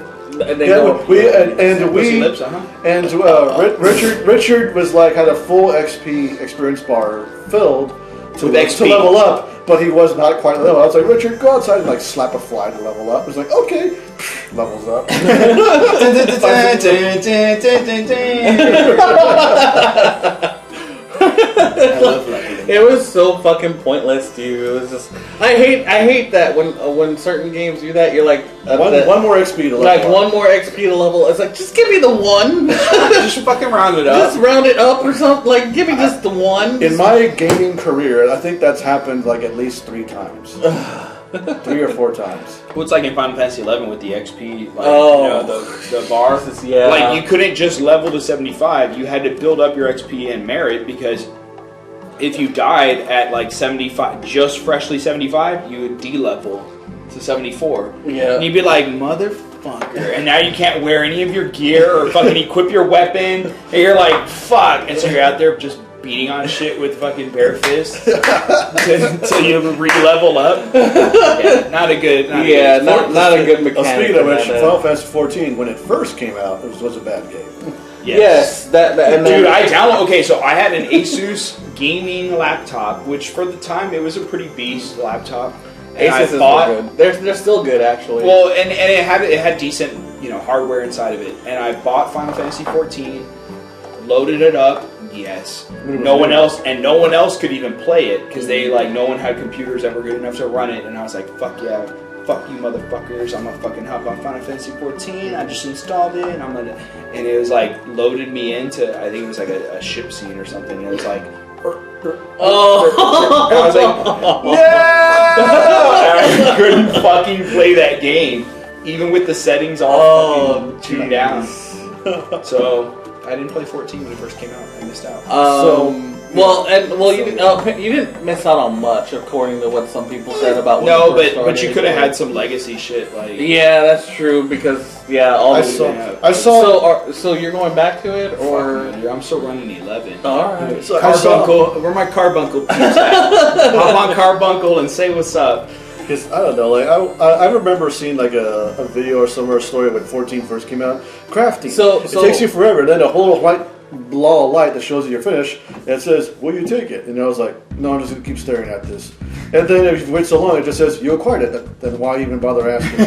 And they yeah, know Pussy lips, Richard was like had a full XP experience bar filled to With XP. level up, but he was not quite level. I was like, Richard, go outside and like slap a fly to level up. He was like, okay, levels up. I love that. It was so fucking pointless, dude. It was just I hate that when certain games do that. You're like One more XP to level like up. one more XP to level. It's like just give me the one. Just fucking round it up. Just round it up or something. Like give me just the one. In my gaming career, I think that's happened like at least 3 times. 3 or 4 times. Well, it's like in Final Fantasy 11 with the XP, like Oh. you know, the bar. Yeah. Like you couldn't just level to 75. You had to build up your XP and merit because if you died at like 75, just freshly 75, you would de-level to 74. Yeah. And you'd be like, motherfucker. And now you can't wear any of your gear or fucking equip your weapon. And you're like, fuck. And so you're out there just beating on shit with fucking bare fists until you re-level up. Yeah, not a good Not a good mechanic. Speaking of which, for that, Final Fantasy 14, when it first came out, it was a bad game. Yes, that and Dude, then, I downloaded. Okay, so I had an Asus gaming laptop, which for the time it was a pretty beast laptop. And Asus is good. They're still good actually. Well, and it had decent hardware inside of it, and I bought Final Fantasy 14, loaded it up. Yes, no one else could even play it because no one had computers ever good enough to run it, and I was like, fuck yeah. Fuck you motherfuckers, I'm gonna fucking hop on Final Fantasy 14, I just installed it, and it was like, loaded me into, I think it was like a ship scene or something, and it was like, oh. and I was like, no! I couldn't fucking play that game, even with the settings all fucking tuned down. So, I didn't play 14 when it first came out, I missed out. You didn't miss out on much, according to what some people said about. When No, it first but you started. could have had some legacy shit, like... Yeah, that's true because So you're going back to it, or I'm still running 11. all right? Carbuncle, where my Carbuncle peeps at? Hop on Carbuncle and say what's up. Because, I don't know, like, I remember seeing like a video or somewhere, a story when 14 first came out. Crafting. So- it takes you forever. Then a whole white ball of light that shows you your finish, and it says, will you take it? And I was like, no, I'm just going to keep staring at this. And then if you wait so long, it just says, you acquired it. Then why even bother asking?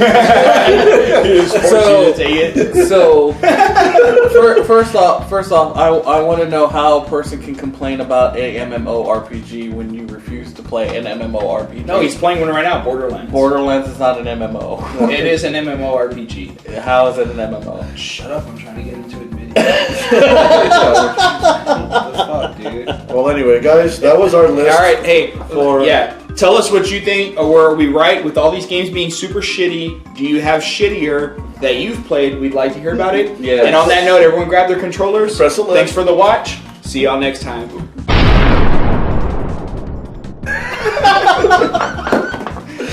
First off, I want to know how a person can complain about a MMORPG when you refuse to play an MMORPG. No, he's playing one right now, Borderlands. Borderlands is not an MMO. It is an MMORPG. How is it an MMO? Shut up, I'm trying to get into admitting it. What the fuck, dude? Well, anyway, guys, that was our list. Alright, hey, tell us what you think, or were we right with all these games being super shitty? Do you have shittier that you've played? We'd like to hear about it. Yes. And on that note, everyone grab their controllers. Press select. Thanks for the watch. See y'all next time.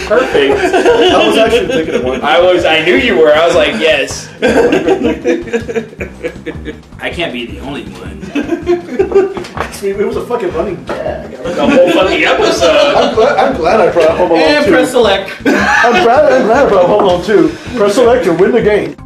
Perfect. I was actually thinking of one. I knew you were. I was like, yes. I can't be the only one. It was a fucking running gag. The whole fucking episode. I'm glad I brought Home Alone 2. And press select. I'm glad I brought Home Alone 2. Press select to win the game.